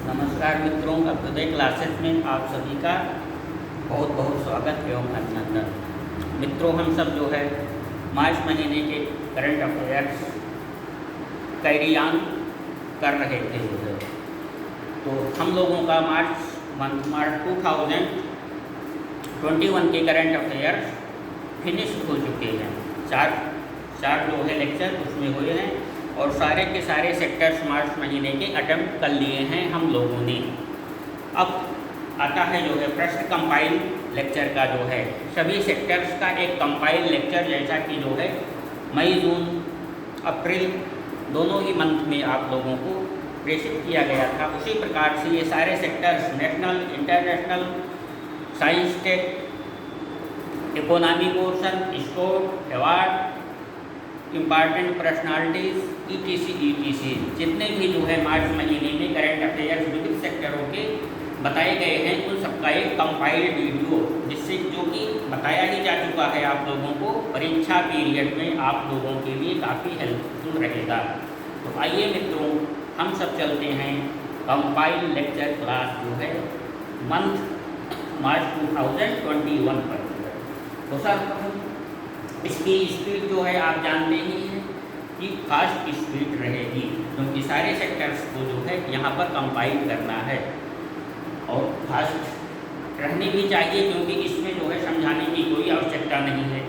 नमस्कार मित्रों, अभ्युदय क्लासेस में आप सभी का बहुत बहुत स्वागत एवं अभिनंदन। मित्रों, हम सब जो है मार्च महीने के करंट अफेयर्स कैरी ऑन कर रहे थे जो है। तो हम लोगों का मार्च 2021 के करंट अफेयर्स फिनिश हो चुके हैं। चार जो है लेक्चर उसमें हुए हैं और सारे के सारे सेक्टर्स मार्च महीने के अटेम्प्ट कर लिए हैं हम लोगों ने। अब आता है जो है प्रश्न कंपाइल लेक्चर का जो है सभी सेक्टर्स का एक कंपाइल लेक्चर, जैसा कि जो है मई जून अप्रैल दोनों ही मंथ में आप लोगों को प्रेषित किया गया था। उसी प्रकार से ये सारे sectors national, international, science tech, economy portion, sport, award, important personalities, ETC जितने भी जो है मार्च महीने में करंट अफेयर्स विभिन्न सेक्टरों के बताए गए हैं, उन सबका एक कंपाइल्ड वीडियो, जिससे जो कि बताया ही जा चुका है आप लोगों को, परीक्षा पीरियड में आप लोगों के लिए काफ़ी हेल्पफुल रहेगा। तो आइए मित्रों, हम सब चलते हैं कंपाइल्ड लेक्चर क्लास जो है मंथ मार्च 2021 पर। तो सर इसकी स्पीड जो है आप जानते ही हैं कि फास्ट स्पीड रहेगी, क्योंकि सारे सेक्टर्स को जो है यहाँ पर कंपाइल करना है और फास्ट रहनी भी चाहिए, क्योंकि इसमें जो है समझाने की कोई आवश्यकता नहीं है।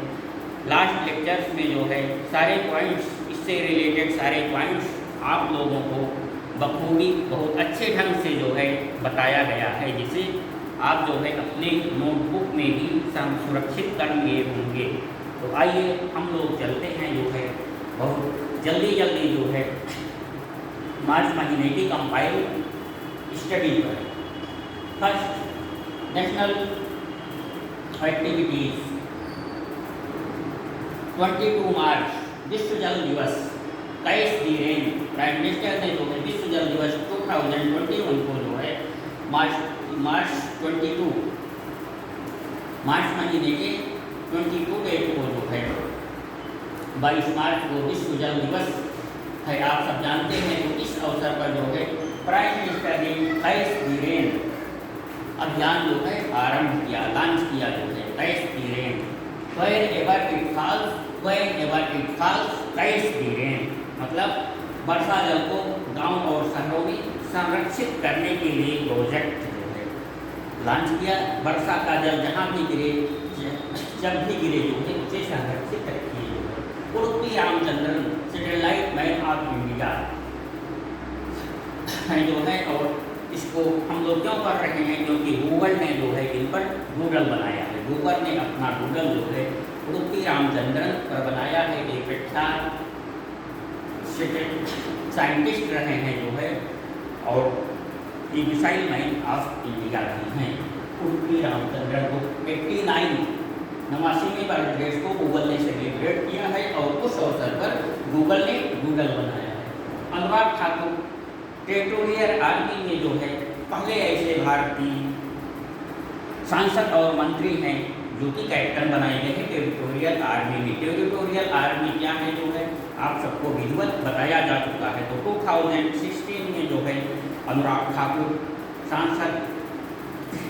लास्ट लेक्चर्स में जो है सारे पॉइंट्स, इससे रिलेटेड सारे पॉइंट्स आप लोगों को बखूबी बहुत अच्छे ढंग से जो है बताया गया है, जिसे आप जो है अपने नोटबुक में भी सुरक्षित कर लिए होंगे। तो आइए हम लोग चलते हैं जो है बहुत जल्दी जो है मार्च महीने की कंपाइल स्टडी पर। First, national activities. 22 मार्च विश्व जल दिवस, कैश धीरेन प्राइम मिनिस्टर ने जो है विश्व जल दिवस 2021 को जो है मार्च 22 मार्च महीने के 22 डेट को जो है 22 मार्च को विश्व जल दिवस है, आप सब जानते हैं। तो इस अवसर पर जो है प्राइम मिनिस्टर ने कैश धीरेन अभियान जो है आरंभ किया, लॉन्च किया जो है cash Dhiren, wherever it falls cash Dhiren, मतलब वर्षा जल को गांव और शहरों में संरक्षित करने के लिए प्रोजेक्ट जो है लॉन्च किया। वर्षा का जल जहाँ भी गिरे, जब भी गिरे जो है उसे संरक्षित रखिए। Udupi Ramachandran satellite man of India है जो है, और इसको हम लोग क्यों कर रहे हैं, क्योंकि गूगल ने जो है इन पर डूडल बनाया है। गूगल ने अपना डूडल जो है उडुपी रामचंद्रन पर बनाया है। एक प्रख्यात साइंटिस्ट रहे हैं जो है, और ये मिसाइल मैन ऑफ इंडिया भी हैं। उडुपी रामचंद्रन को 89वें बर्थडे को गूगल ने सेलिब्रेट किया है, और उस अवसर पर गूगल ने डूडल बनाया है। अनुराग ठाकुर टेरिटोरियल आर्मी में जो है पहले ऐसे भारतीय सांसद और मंत्री हैं जो कि कैप्टन बनाए गए हैं टेरिटोरियल आर्मी में। टेरिटोरियल आर्मी क्या है जो है आप सबको विधिवत बताया जा चुका है। तो 2016 में जो है अनुराग ठाकुर सांसद,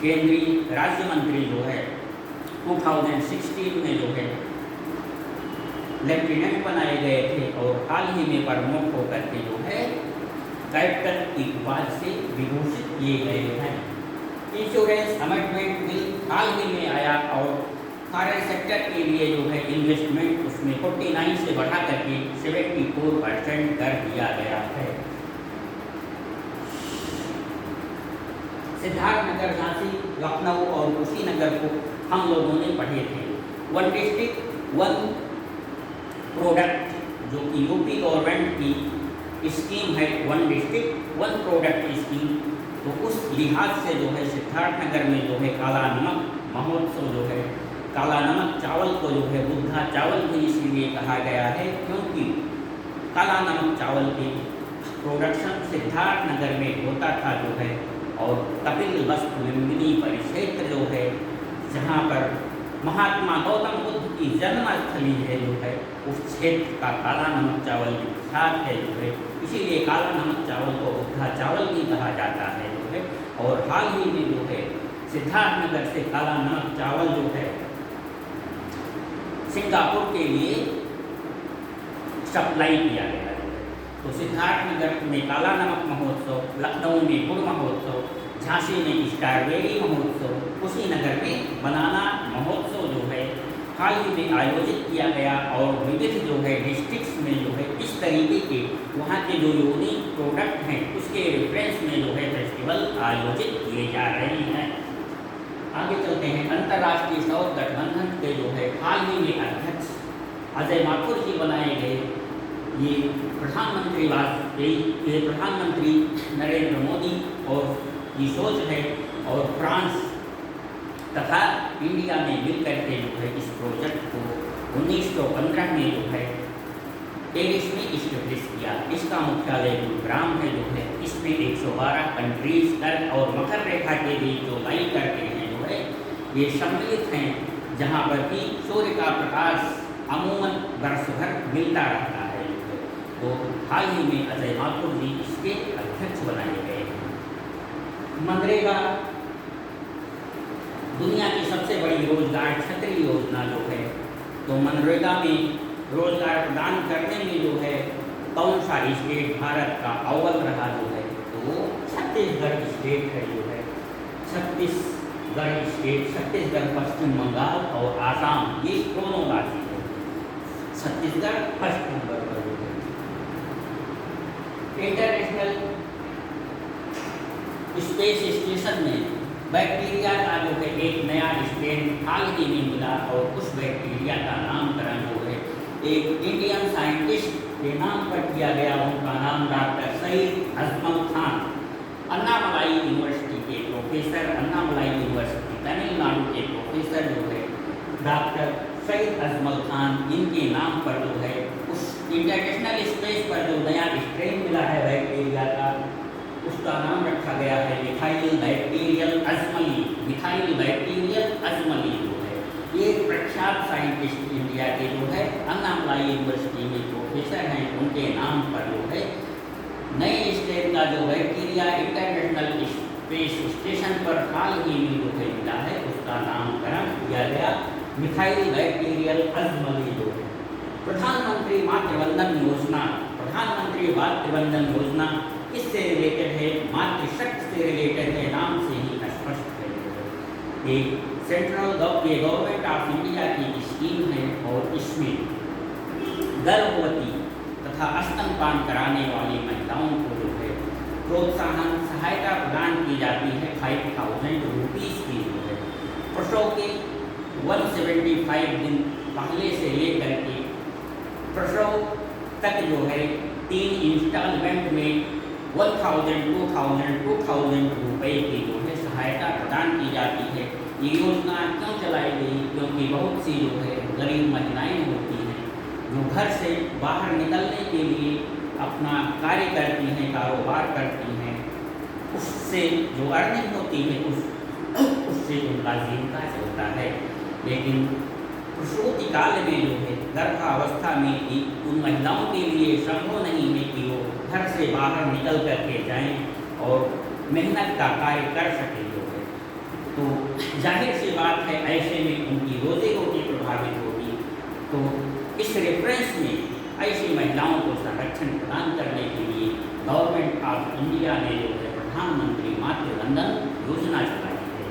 केंद्रीय राज्य मंत्री जो है 2016 में जो है लेफ्टिनेंट बनाए गए थे, और हाल ही में प्रमुख होकर के जो है कैप्टन की उपाधि से विभूषित किए गए हैं। इंश्योरेंस अमेंडमेंट बिल हाल ही में आया, और सारे सेक्टर के लिए जो है इन्वेस्टमेंट उसमें 49 से बढ़ा करके 74% कर दिया गया है। सिद्धार्थनगर, झांसी, लखनऊ और कुशीनगर को हम लोगों ने पढ़े थे। 1 डिस्ट्रिक्ट 1 प्रोडक्ट, जो कि यूपी गवर्नमेंट की स्कीम है, 1 डिस्ट्रिक्ट 1 प्रोडक्ट स्कीम। तो उस लिहाज से जो है सिद्धार्थनगर में जो है काला नमक महोत्सव जो है, काला नमक चावल को जो है बुद्धा चावल भी इसीलिए कहा गया है, क्योंकि काला नमक चावल की प्रोडक्शन सिद्धार्थनगर में होता था जो है। और कपिलवस्तु लुम्बिनी परिक्षेत्र जो है, जहाँ पर महात्मा गौतम बुद्ध की जन्मस्थली है जो है, उस क्षेत्र का काला नमक चावल विख्यात है जो है। इसीलिए काला नमक चावल को बुद्धा चावल भी कहा जाता है। और हाल ही में जो है सिद्धार्थनगर से काला नमक चावल जो है सिंगापुर के लिए सप्लाई किया गया है। तो सिद्धार्थनगर में काला नमक महोत्सव, लखनऊ में गुड़ महोत्सव, झांसी में स्ट्रॉबेरी महोत्सव, कुशीनगर में बनाना महोत्सव जो है हाल ही में आयोजित किया गया और विविध जो है डिस्ट्रिक्ट्स में जो है इस तरीके के वहाँ के जो यूनिक प्रोडक्ट हैं उसके रेफरेंस में जो है फेस्टिवल आयोजित किए जा रहे हैं। आगे चलते हैं। अंतर्राष्ट्रीय सौर गठबंधन के जो है हाल ही में अध्यक्ष अजय माथुर जी बनाए गए। ये प्रधानमंत्री नरेंद्र मोदी और की सोच है और फ्रांस तथा इंडिया में मिलकर के जो है इस प्रोजेक्ट को 1915 में जो है पेरिस में इस्टेब्लिश किया। इसका मुख्यालय गुरुग्राम है जो है इसमें 112 कंट्रीज तल और मकर रेखा के बीच जो लाइन करते हैं जो है ये सम्मिलित हैं, जहाँ पर भी सूर्य का प्रकाश अमूमन वर्ष भर मिलता रहता है। तो हाल ही में अजय माथुर जी इसके अध्यक्ष बनाए गए हैं। मनरेगा दुनिया की सबसे बड़ी रोजगार क्षेत्रीय योजना जो है, तो मनरेगा में रोजगार प्रदान करने में जो है कौन सा स्टेट भारत का अव्वल रहा जो है, तो वो छत्तीसगढ़ स्टेट है जो है। छत्तीसगढ़ स्टेट, छत्तीसगढ़, पश्चिम बंगाल और आसाम ये दोनों राज्य है। छत्तीसगढ़ फर्स्ट नंबर पर जो है। इंटरनेशनल स्पेस स्टेशन में बैक्टीरिया का जो है एक नया स्ट्रेन हाल ही में मिला और उस बैक्टीरिया का नामकरण जो है एक इंडियन साइंटिस्ट के नाम पर किया गया। उनका नाम डॉक्टर सईद अजमल खान, अन्नामलाई यूनिवर्सिटी के प्रोफेसर, अन्नामलाई यूनिवर्सिटी तमिलनाडु के प्रोफेसर जो है डॉक्टर सईद अजमल खान, इनके नाम पर जो है उस इंटरनेशनल स्पेस पर जो नया स्ट्रेन मिला है बैक्टीरिया का, उसका नाम रखा गया है मिथाइल बैक्टीरियल अजमली। मिथाइल बैक्टीरियल अजमली जो है ये प्रख्यात साइंटिस्ट इंडिया के जो है अन्नामलाई यूनिवर्सिटी में प्रोफेसर हैं, उनके नाम पर जो है नए स्ट्रेन का जो बैक्टीरिया इंटरनेशनल स्पेस स्टेशन पर हाल ही में जो है मिला है उसका नामकरण किया गया मिथाइल बैक्टीरियल अजमली जो है। प्रधानमंत्री मातृवंदन योजना, प्रधानमंत्री मातृवंदन योजना इससे रिलेटेड है, मातृशक्ति से रिलेटेड है, नाम से ही स्पष्ट है। एक सेंट्रल गवर्नमेंट ऑफ इंडिया की स्कीम है और इसमें गर्भवती तथा स्तनपान कराने वाली महिलाओं को जो है प्रोत्साहन सहायता प्रदान की जाती है 5,000 रुपीज़ की जो है। प्रसव के 175 दिन पहले से लेकर के प्रसव तक जो है 3 इंस्टॉलमेंट में 1,000, 2,000 रुपये की जो है सहायता प्रदान की जाती है। ये योजना क्यों चलाई गई? क्योंकि बहुत सी जो है गरीब महिलाएं होती हैं जो घर से बाहर निकलने के लिए अपना कार्य करती हैं, कारोबार करती हैं, उससे जो अर्निंग होती है उससे उनका जीविका चलता है। लेकिन प्रसूति काल में जो है गर्भावस्था में ही उन महिलाओं के लिए संभव नहीं है कि वो घर से बाहर निकल करके जाएं और मेहनत का कार्य कर सकें जो है। तो जाहिर सी बात है ऐसे में उनकी रोजी रोटी प्रभावित होगी। तो इस रेफरेंस में ऐसी महिलाओं को संरक्षण प्रदान करने के लिए गवर्नमेंट ऑफ इंडिया ने जो है प्रधानमंत्री मातृवंदन योजना चलाई है।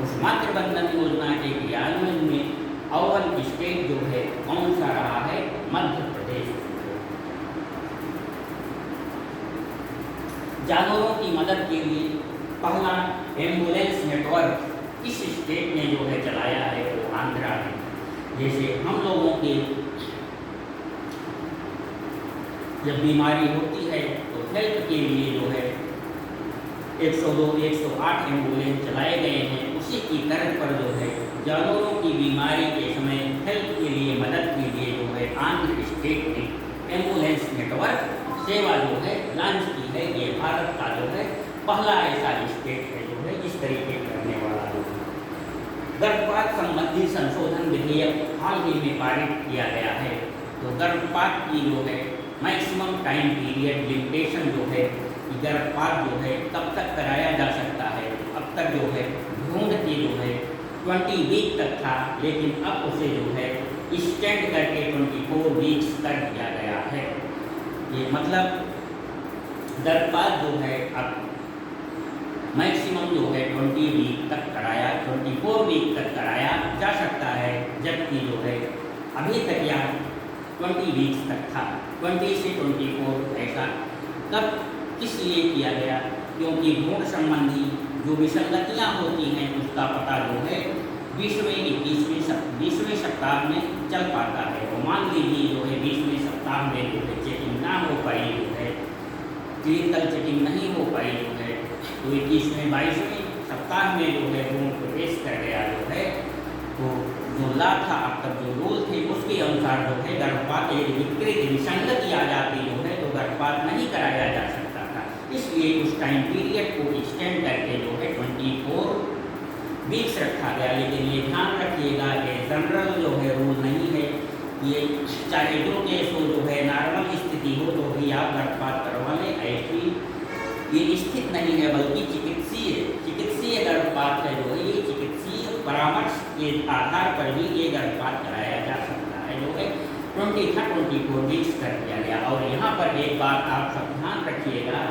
उस मातृवंदन योजना के क्रियान्वयन में अव्वल स्टेट जो है कौन सा रहा है? मध्य प्रदेश। जानवरों की मदद के लिए पहला एम्बुलेंस नेटवर्क इस स्टेट ने जो है चलाया है वो आंध्रा है। जैसे हम लोगों के जब बीमारी होती है तो हेल्थ के लिए जो है 102, 108 एम्बुलेंस चलाए गए हैं। उसी की तर्ज पर जो है जानवरों की बीमारी के समय हेल्थ के लिए मदद के लिए जो है आंध्र स्टेट ने एम्बुलेंस नेटवर्क सेवा जो है लॉन्च की है। ये भारत का जो है पहला ऐसा स्टेट है जो है इस तरीके करने वाला जो है। गर्भपात संबंधी संशोधन विधेयक हाल ही में पारित किया गया है। तो गर्भपात की जो है मैक्सिमम टाइम पीरियड लिमिटेशन जो है, गर्भपात जो है कब तक कराया जा सकता है 20 वीक तक था, लेकिन अब उसे जो है एक्सटेंड करके 24 वीक्स कर दिया गया है। ये मतलब गर्भपात जो है अब मैक्सिमम जो है 20 वीक तक कराया, 24 वीक तक कराया जा सकता है, जबकि जो है अभी तक यह 20 वीक्स तक था। 20 से 24 ऐसा कब किस लिए किया गया? क्योंकि भ्रूण संबंधी जो विसंगतियाँ होती हैं उसका पता जो है 20वें सप्ताह में चल पाता है। और मान लीजिए जो है 20वें सप्ताह में जो है चेकिंग ना हो पाई, जो है क्लिनिकल चेकिंग नहीं हो पाई जो है, तो 21वें सप्ताह में जो है भ्रूण प्रवेश कर गया जो है, तो जो ला था अब तक जो रूल थे उसके अनुसार जो है गर्भपात विकृत विसंगति आ जाती जो है तो गर्भपात नहीं कराया जा सकता था। इसलिए उस टाइम पीरियड को एक्सटेंड करके जो है 24 वीक्स रखा गया। लेकिन ये ध्यान रखिएगा कि जनरल जो है रूल नहीं है, ये चाहे जो केस हो जो है नॉर्मल स्थिति हो तो भी आप गर्भपात करवा लें, ऐसी ये स्थित नहीं है, बल्कि चिकित्सीय गर्भपात है जो है ये चिकित्सीय परामर्श के आधार पर भी ये गर्भपात कराया जा सकता है जो है 24 वीक्स कर दिया गया। और यहाँ पर एक बात आप सब ध्यान रखिएगा,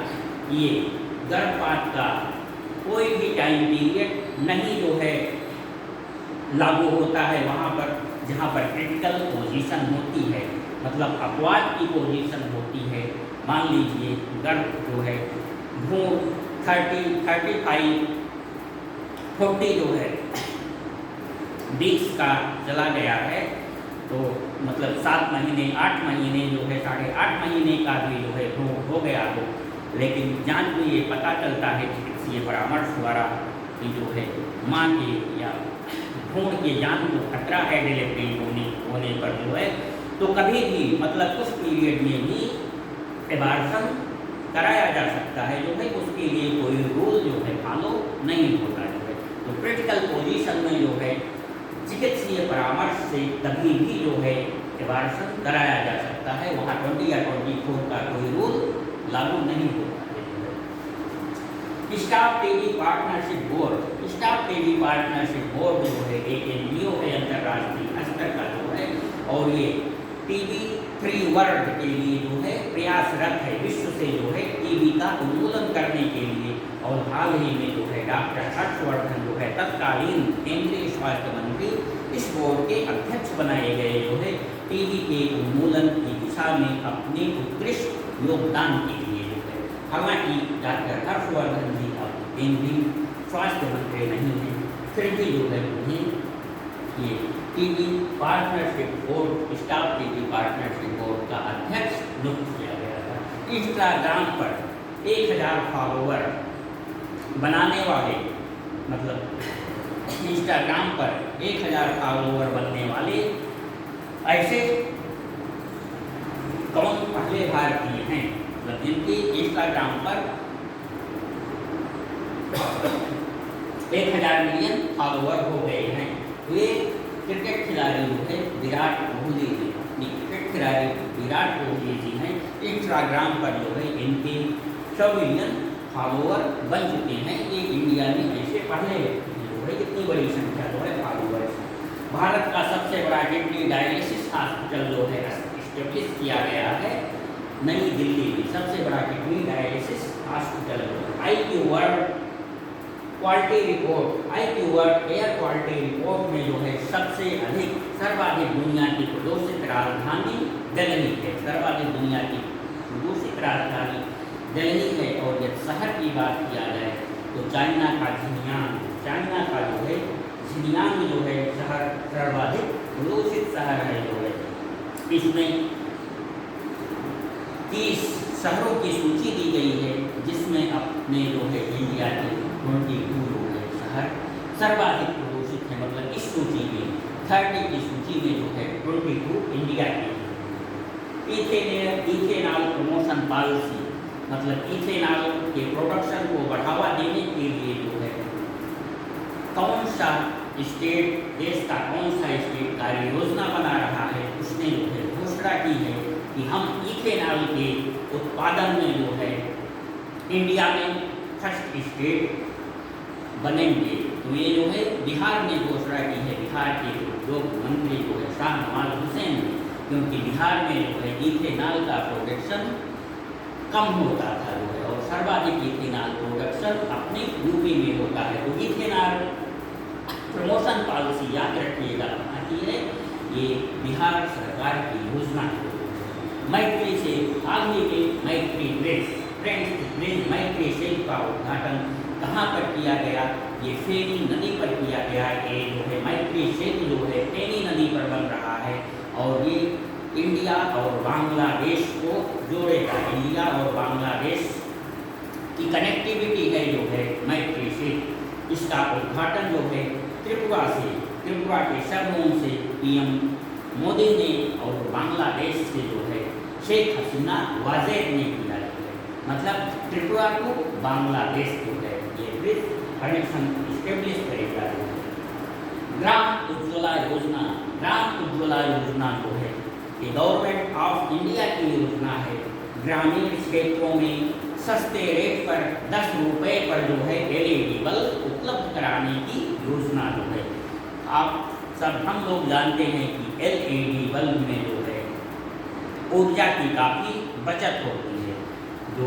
ये गर्भपात का कोई भी टाइम पीरियड नहीं जो है लागू होता है वहाँ पर जहाँ पर क्रिटिकल पोजीशन होती है, मतलब अपवाद की पोजीशन होती है। मान लीजिए गर्भ जो है भ्रूण 35 40 जो है वीक्स का चला गया है, तो मतलब 7 महीने 8 महीने जो है 8.5 महीने का भी जो है भ्रूण हो गया हो, लेकिन जांच में ये पता चलता है चिकित्सीय परामर्श द्वारा कि जो है माँ के या भ्रूण के जान को खतरा है डिलीवरी होने पर जो है, तो कभी भी मतलब उस पीरियड में भी एबार्शन कराया जा सकता है जो है, उसके लिए कोई रूल जो है फॉलो नहीं होता जो है। तो क्रिटिकल पोजीशन में जो है चिकित्सीय परामर्श से कभी भी जो है एबार्शन कराया जा सकता है, वहाँ 20 या 24 का कोई रूल लागू नहीं होता है। स्टाफ टीबी पार्टनरशिप बोर्ड जो है एक एनजीओ है अंतर्राष्ट्रीय स्तर का जो है, और ये टीबी फ्री वर्ल्ड के लिए जो है प्रयासरत है, विश्व से जो है टीबी का उन्मूलन करने के लिए। और हाल ही में जो है डॉक्टर हर्षवर्धन जो है तत्कालीन केंद्रीय स्वास्थ्य मंत्री इस बोर्ड के अध्यक्ष बनाए गए जो है टीबी के उन्मूलन की दिशा में अपने उत्कृष्ट योगदान के लिए जो है। हालांकि डॉक्टर हर्षवर्धन जी अब केंद्रीय स्वास्थ्य मंत्री नहीं हैं, फिर भी जो है उन्हें ये TB partnership board staff TB partnership board का अध्यक्ष नियुक्त किया गया था। इंस्टाग्राम पर 1000 फॉलोवर बनाने वाले, मतलब इंस्टाग्राम पर 1000 फॉलोवर बनने वाले ऐसे कौन पहले भारतीय हैं, मतलब जिनके इंस्टाग्राम पर 1000 मिलियन फॉलोवर हो गए हैं। वे क्रिकेट खिलाड़ी जो है विराट कोहली जी, क्रिकेट खिलाड़ी विराट कोहली जी हैं। इंस्टाग्राम पर जो है इनके 100 मिलियन फॉलोवर बन चुके हैं। ये इंडिया में ऐसे पहले जो है इतनी बड़ी संख्या जो है फॉलोवर्स। भारत का सबसे बड़ा किडनी डायलिसिस हॉस्पिटल जो है एस्टेब्लिश किया गया है नई दिल्ली में, सबसे बड़ा kidney dialysis hospital. IQ world quality report, IQ world air quality report में जो है सबसे अधिक सर्वाधिक दुनिया की प्रदूषित राजधानी दिल्ली है, सर्वाधिक दुनिया की प्रदूषित राजधानी दिल्ली है। और जब शहर की बात किया जाए तो चाइना का झिंजियांग जो है शहर सर्वाधिक प्रदूषित शहर है जो है। इसमें 30 शहरों की सूची दी गई है, जिसमें अपने जो है इंडिया के 22 जो है शहर सर्वाधिक प्रदूषित है, मतलब इस सूची में 30 की सूची में जो है 22 इंडिया की। इथेनॉल प्रमोशन पॉलिसी, मतलब इथेनॉल के प्रोडक्शन को बढ़ावा देने के लिए जो है कौन सा स्टेट, देश का कौन सा स्टेट कार्य योजना बना रहा है, उसने जो है घोषणा की है कि हम इथेनॉल के उत्पादन में जो है इंडिया में फर्स्ट स्टेट बनेंगे। तो ये जो है बिहार ने घोषणा की है, बिहार के जो मंत्री जो है शाह नवाज हुसैन ने, क्योंकि बिहार में जो है इथेनॉल का प्रोडक्शन कम होता था जो है, और सर्वाधिक इथेनॉल प्रोडक्शन अपने यूपी में होता है। तो इथेनॉल प्रमोशन पॉलिसी याद रखिएगा आती है, ये बिहार सरकार की योजना है। मैत्री से हाल ही में मैत्री ब्रिज मैत्री सेतु का उद्घाटन कहाँ पर किया गया? ये फेनी नदी पर किया गया। ये जो है मैत्री सेतु जो है फेनी नदी पर बन रहा है, और ये इंडिया और बांग्लादेश को जोड़ेगा। इंडिया और बांग्लादेश की कनेक्टिविटी है जो है मैत्री सेतु। इसका उद्घाटन जो है त्रिपुरा के शहरों से पीएम मोदी ने और बांग्लादेश से जो है शेख हसीना वाजेद ने किया है। मतलब त्रिपुरा को बांग्लादेश जो है ये ब्रिज कनेक्शन इस्टेब्लिश करेगा। ग्राम उज्ज्वला योजना जो है ये गवर्नमेंट ऑफ इंडिया की योजना है। ग्रामीण क्षेत्रों में सस्ते रेट पर 10 रुपये पर जो है LED बल्ब उपलब्ध कराने की योजना जो है। आप सब हम लोग जानते हैं कि LED बल्ब में जो है ऊर्जा की काफ़ी बचत होती है। जो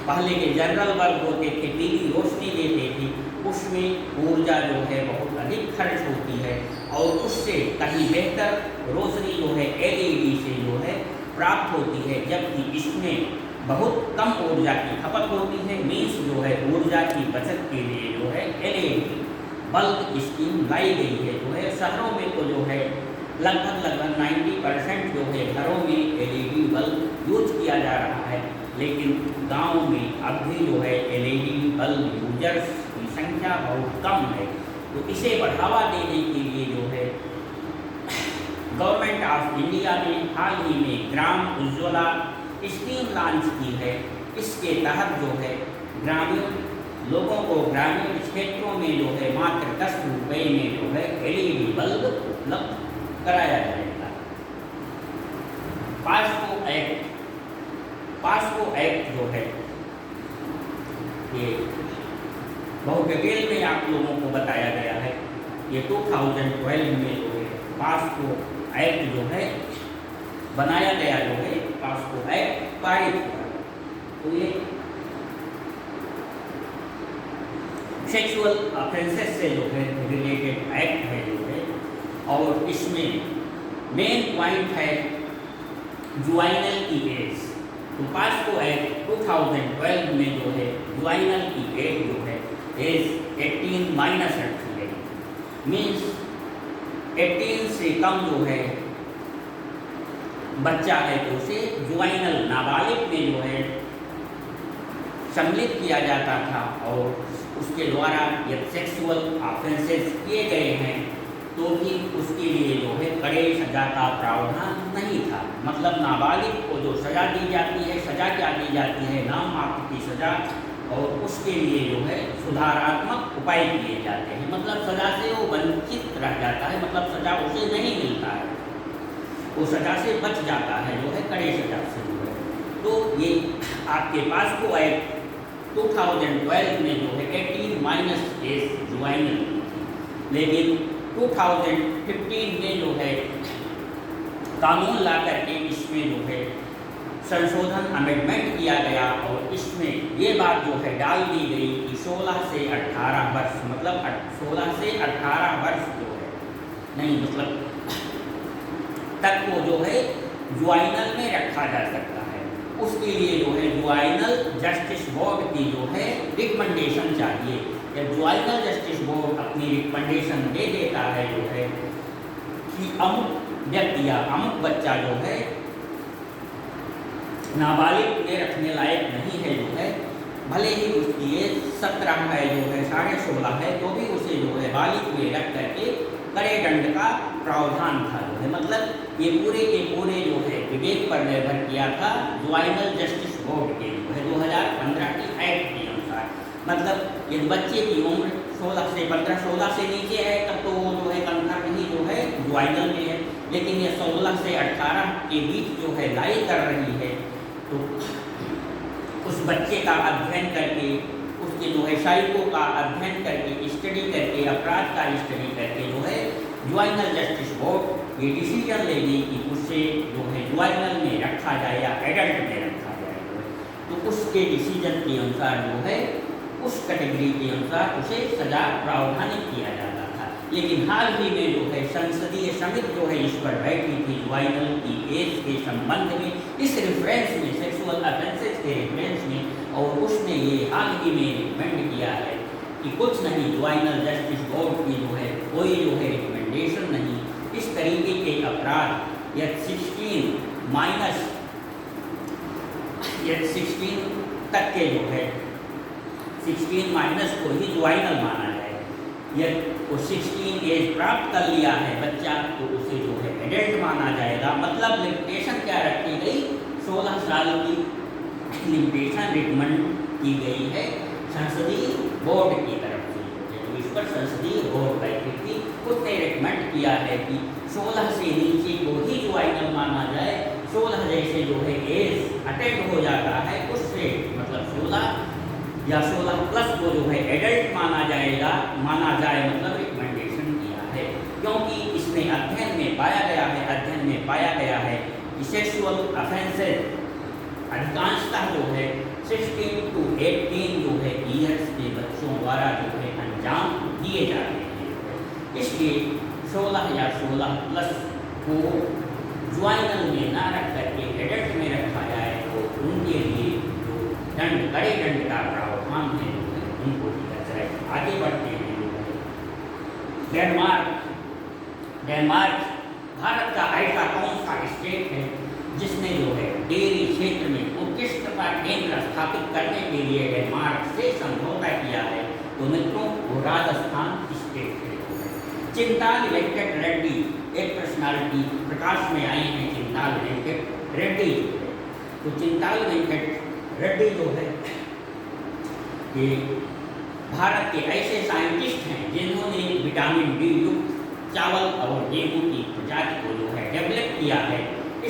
पहले के जनरल बल्ब होते थे, पीली रोशनी देते थे, उसमें ऊर्जा जो है बहुत अधिक खर्च होती है, और उससे कहीं बेहतर रोशनी जो है LED से जो है प्राप्त होती है। जबकि इसमें बहुत कम ऊर्जा की खपत होती है। मीन्स जो है ऊर्जा की बचत के लिए जो है LED बल्ब स्कीम लाई गई है। जो है शहरों में तो जो है लगभग 90% जो है घरों में LED बल्ब यूज किया जा रहा है, लेकिन गांव में अब भी जो है LED बल्ब यूजर्स की संख्या बहुत कम है। तो इसे बढ़ावा देने के लिए जो है गवर्नमेंट ऑफ इंडिया ने हाल ही में ग्राम उज्ज्वला स्कीम लॉन्च की है। इसके तहत जो है ग्रामीण लोगों को ग्रामीण क्षेत्रों में जो है मात्र 10 रुपये में जो है LED बल्ब उपलब्ध कराया जाएगा। पास्को एक्ट जो है ये बहुत डिटेल में आप लोगों को बताया गया है। ये 2012 में जो है पास्को एक्ट जो है बनाया गया, जो है पास्को एक्ट पारित हुआ। तो ये सेक्सुअल ऑफेंसेस से जो है रिलेटेड एक्ट है जो है, और इसमें मेन पॉइंट है जुवाइनल की एज। तो पास्को एक्ट 2012 में जो है जुवाइनल की एज जो है एज 18 रखी है। मीन्स 18 से कम जो है बच्चा है तो उसे जुवाइनल नाबालिग में जो है सम्मिलित किया जाता था, और उसके द्वारा यदि सेक्सुअल ऑफेंसेस किए गए हैं तो भी उसके लिए जो है कड़े सजा का प्रावधान नहीं था। मतलब नाबालिग को जो सजा दी जाती है, सजा क्या दी जाती है? नाम मात्र की सजा, और उसके लिए जो है सुधारात्मक उपाय किए जाते हैं। मतलब सजा से वो वंचित रह जाता है, मतलब सजा उसे नहीं मिलता है, वो सजा से बच जाता है जो है कड़े सजा से जो है। तो ये आपके पास को एक्ट 2012 में जो है 18 एज जुवाइनल की थी, लेकिन 2015 में जो है कानून ला करके इसमें जो है संशोधन अमेंडमेंट किया गया, और इसमें ये बात जो है डाल दी गई कि 16 से 18 वर्ष, मतलब 16 से 18 वर्ष जो है नहीं, मतलब तक को जो है जुवाइनल में रखा जा सकता है। उसके लिए जो है जुवाइनल जस्टिस बोर्ड की जो है रिकमेंडेशन चाहिए। या जुवाइनल जस्टिस बोर्ड अपनी रिकमेंडेशन दे देता है जो है कि अमुक व्यक्ति या अमुक बच्चा जो है नाबालिग में रखने लायक नहीं है जो है, भले ही उसकी एज 17 है जो है 16.5 है, तो भी उसे जो है बालिग में रख करके कड़े दंड का प्रावधान था जो है। मतलब ये पूरे के पूरे जो है विवेक पर निर्भर किया था जुवाइनल जस्टिस बोर्ड के जो है 2015 की एक्ट के अनुसार। मतलब यदि बच्चे की उम्र 16 से 16 से नीचे है तब तो वो जो है कंफर्म ही जो है जुवाइनल में है, लेकिन ये 16 से 18 के बीच जो है लाई कर रही है, तो उस बच्चे का अध्ययन करके उसके उसके जो है साइको का अध्ययन करके, स्टडी करके, अपराध का स्टडी करके जो है जुवाइनल जस्टिस बोर्ड ये डिसीजन लेगी कि उससे जो है जुवाइनल में रखा जाए या एडल्ट में रखा जाए। तो उसके डिसीजन के अनुसार जो है उस कैटेगरी के अनुसार उसे सजा प्रावधानित किया जाता था। लेकिन हाल ही में जो है संसदीय समिति जो है इस पर बैठी थी जुवाइनल की एज के संबंध में, इस रेफरेंस में, सेक्सुअल ऑफेंसेस के रेफरेंस में, और उसने ये हाल ही में रिकमेंड किया है कि कुछ नहीं, जुवाइनल जस्टिस बोर्ड की जो है कोई जो है रिकमेंडेशन नहीं, इस तरीके के अपराध या 16 तक के जो है 16 माइनस को ही जुवाइनल माना जाए। यदि वो 16 एज प्राप्त कर लिया है बच्चा तो उसे जो है एडल्ट माना जाएगा। मतलब लिमिटेशन क्या रखी गई, 16 साल की लिमिटेशन रिकमेंड की गई है संसदीय बोर्ड की तरफ से। तो इस पर संसदीय बोर्ड बैठी थी, उसने रिकमेंड किया है कि 16 से नीचे को ही जुवाइनल माना जाए। 16 जैसे जो है एज अटेंड हो जाता है उससे मतलब 16 या 16 प्लस को जो है एडल्ट माना जाए मतलब रिकमेंडेशन किया है। क्योंकि इसमें अध्ययन में पाया गया है कि सेक्सुअल ऑफेंसेस अधिकांशतः जो है 16 to 18 जो है ईयर्स के बच्चों द्वारा जो है अंजाम दिए जाते हैं। इसलिए 16 या 16 प्लस को जुवाइनल में ना रख करके एडल्ट में रखा जाए तो उनके लिए जो कड़े दंड का प्रावधान है उनको दिया जाए। आगे बढ़ते हैं। डेनमार्क भारत का ऐसा कौन सा स्टेट है जिसने जो है डेयरी क्षेत्र में उत्कृष्टता केंद्र स्थापित करने के लिए डेनमार्क से समझौता किया है? तो मित्रों वो राजस्थान स्टेट है। चिंताल वेंकट रेड्डी एक पर्सनालिटी प्रकाश में आए हैं, चिंताल वेंकट रेड्डी जो है। तो चिंताल वेंकट रेड्डी जो है ये भारत के ऐसे साइंटिस्ट हैं जिन्होंने विटामिन डी युक्त चावल और गेहूं की प्रजाति को जो है डेवलप किया है।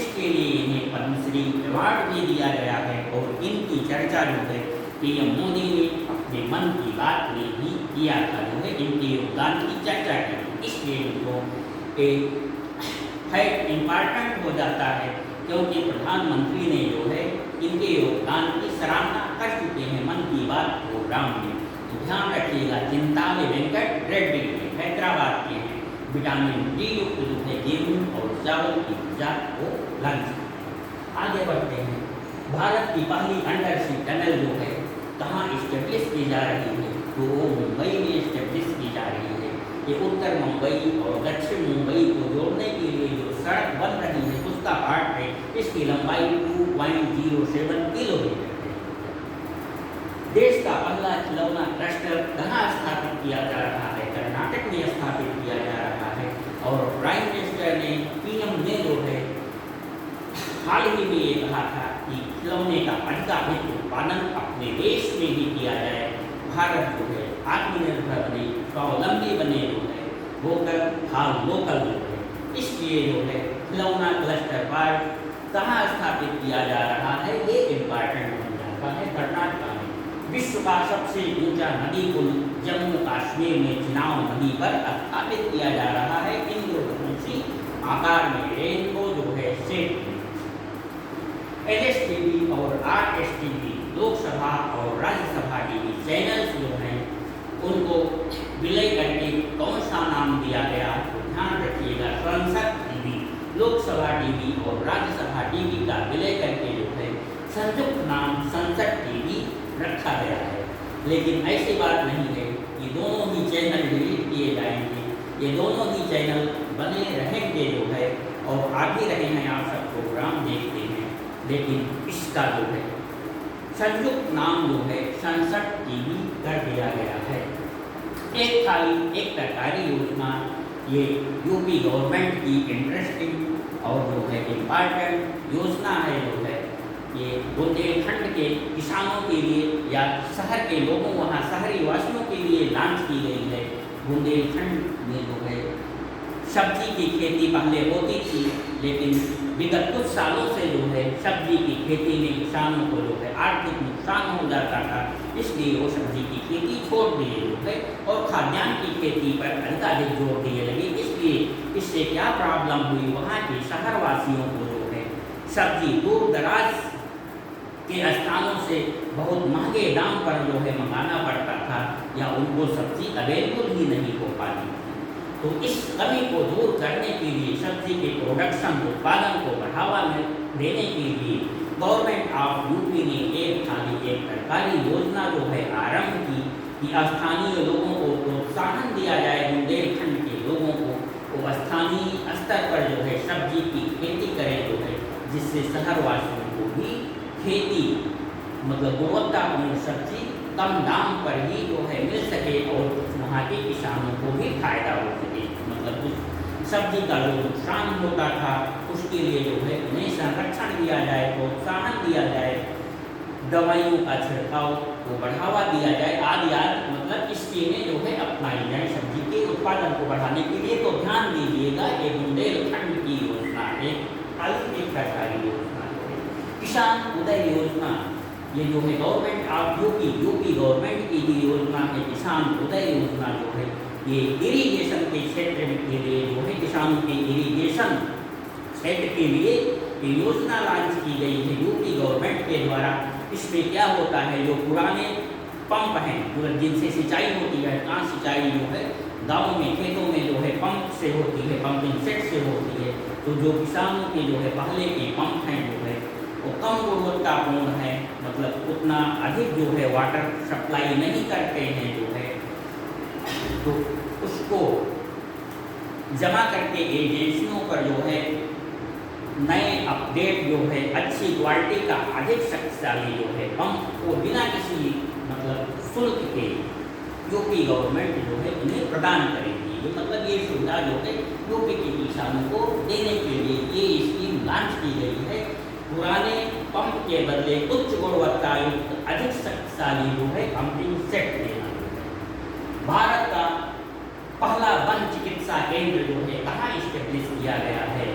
इसके लिए इन्हें पद्मश्री अवार्ड भी दिया गया है और इनकी चर्चा जो है पीएम मोदी ने अपने मन की बात में भी किया था, जो है इनके योगदान की चर्चा की। इसलिए इनको है इम्पॉर्टेंट हो जाता है क्योंकि प्रधानमंत्री ने जो है इनके योगदान की सराहना कर चुके हैं मन की बात प्रोग्राम में। तो ध्यान रखिएगा, चिंताल वेंकट रेड्डी हैदराबाद के हैं। विटामिन डी युक्त जो है गेहूँ और चावल की प्रजाति को लंच। आगे बढ़ते हैं। भारत की पहली अंडर सी टनल जो है कहाँ स्टेब्लिश की जा रही है? तो वो मुंबई में स्टेब्लिश की जा रही है। ये उत्तर मुंबई और दक्षिण मुंबई को जोड़ने के लिए जो सड़क बन रही है उसका पार्ट है। इसकी लंबाई 2.07 किलोमीटर है। देश का पहला खिलौना क्लस्टर कहाँ स्थापित किया जा रहा है? कर्नाटक में स्थापित किया जा रहा है। और प्राइम मिनिस्टर ने, पीएम ने जो है हाल ही में ये कहा था कि खिलौने का अधिकाधिक उत्पादन अपने देश में ही किया जाए। भारत जो है आत्मनिर्भर बने, स्वावलंबी बने, जो है वोकल फॉर लोकल जो है। इसलिए जो है खिलौना क्लस्टर पार्क कहाँ स्थापित किया जा रहा है ये इम्पॉर्टेंट बन जाता है। कर्नाटक में विश्व का सबसे ऊंचा नदी पुल जम्मू कश्मीर में चिनाव नदी पर स्थापित किया जा रहा है। इंद्रधनुषी आकार में रेनबो जो है सेट। LSTV और RSTV लोकसभा और राज्यसभा टीवी चैनल्स जो हैं उनको विलय करके कौन सा नाम दिया गया? तो ध्यान रखिएगा, संसद टीवी। लोकसभा टीवी और राज्यसभा टीवी का विलय करके जो है संयुक्त नाम संसद टीवी रखा गया है। लेकिन ऐसी बात नहीं है कि दोनों ही चैनल डिलीट किए जाएंगे। ये दोनों ही चैनल बने रहेंगे जो है और आगे रहे हैं। आप सब प्रोग्राम देखते हैं, लेकिन इसका जो है संयुक्त नाम जो है संसद टीवी कर दिया गया है। एक सरकारी योजना, ये यूपी गवर्नमेंट की इंटरेस्टिंग और जो है इम्पॉर्टेंट योजना है। जो है ये बुंदेलखंड के किसानों के लिए या शहर के लोगों, वहाँ शहरी वासियों के लिए लॉन्च की गई है। बुंदेलखंड में जो है सब्जी की खेती पहले होती थी, लेकिन विगत कुछ सालों से जो है सब्जी की खेती में किसानों को जो है आर्थिक नुकसान हो जाता था, इसलिए वो सब्जी की खेती छोड़ दिए जो है और खाद्यान्न की खेती पर अधिकाधिक जोर दिए लगे। इसलिए इससे क्या प्रॉब्लम हुई, वहाँ के शहरवासियों को जो है सब्जी दूर दराज के स्थानों से बहुत महंगे दाम पर जो है मंगाना पड़ता था या उनको सब्जी अवेलेबल ही नहीं हो पाती थी। तो इस कमी को दूर करने के लिए सब्जी के प्रोडक्शन उत्पादन को बढ़ावा देने के लिए गवर्नमेंट ऑफ यूपी ने एक सरकारी योजना जो है आरंभ की कि स्थानीय लोगों को प्रोत्साहन दिया जाए, बुंदेलखंड के लोगों को वो स्थानीय स्तर पर जो है सब्जी की खेती करें जो है, जिससे शहरवासियों को भी खेती मतलब गुणवत्तापूर्ण सब्जी कम दाम पर ही जो है मिल सके और वहाँ के किसानों को भी फायदा हो सके। मतलब उस सब्जी का जो नुकसान होता था उसके लिए जो है उन्हें संरक्षण दिया जाए, प्रोत्साहन दिया जाए, दवाइयों का छिड़काव को बढ़ावा दिया जाए आदि आदि, मतलब इस स्कीमें जो है अपनाई जाए सब्जी के उत्पादन को बढ़ाने के लिए। तो ध्यान दीजिएगा, ये बुंदेलखंड की योजना है, खाली एक सरकारी योजना है किसान उदय योजना। ये जो है गवर्नमेंट ऑफ यूपी गवर्नमेंट की भी योजना है किसान उदय योजना जो है, ये इरिगेशन के क्षेत्र के लिए जो है किसानों के इरिगेशन क्षेत्र के लिए ये योजना लॉन्च की गई है यूपी गवर्नमेंट के द्वारा। इसमें क्या होता है, जो पुराने पंप हैं मतलब जिनसे सिंचाई होती है, कहाँ सिंचाई जो है गाँव में खेतों में जो है पंप से होती है, पंपिंग सेट से होती है, तो जो किसानों के जो है पहले के पंप हैं जो है वो कम गुणवत्तापूर्ण है, मतलब उतना अधिक जो है वाटर सप्लाई नहीं करते हैं जो है, तो उसको जमा करके एजेंसियों पर जो है नए अपडेट जो है अच्छी क्वालिटी का अधिक शक्तिशाली जो है पंप को बिना किसी मतलब शुल्क के यूपी गवर्नमेंट जो है उन्हें प्रदान करेगी। ये मतलब ये सुविधा जो है यूपी के किसानों को देने के लिए ये स्कीम लॉन्च की गई है। पुराने पंप के बदले उच्च गुणवत्ता युक्त अधिक शक्तिशाली जो है पंपिंग सेट देना है। भारत का पहला वन चिकित्सा केंद्र जो है कहाँ स्टेब्लिश किया गया है,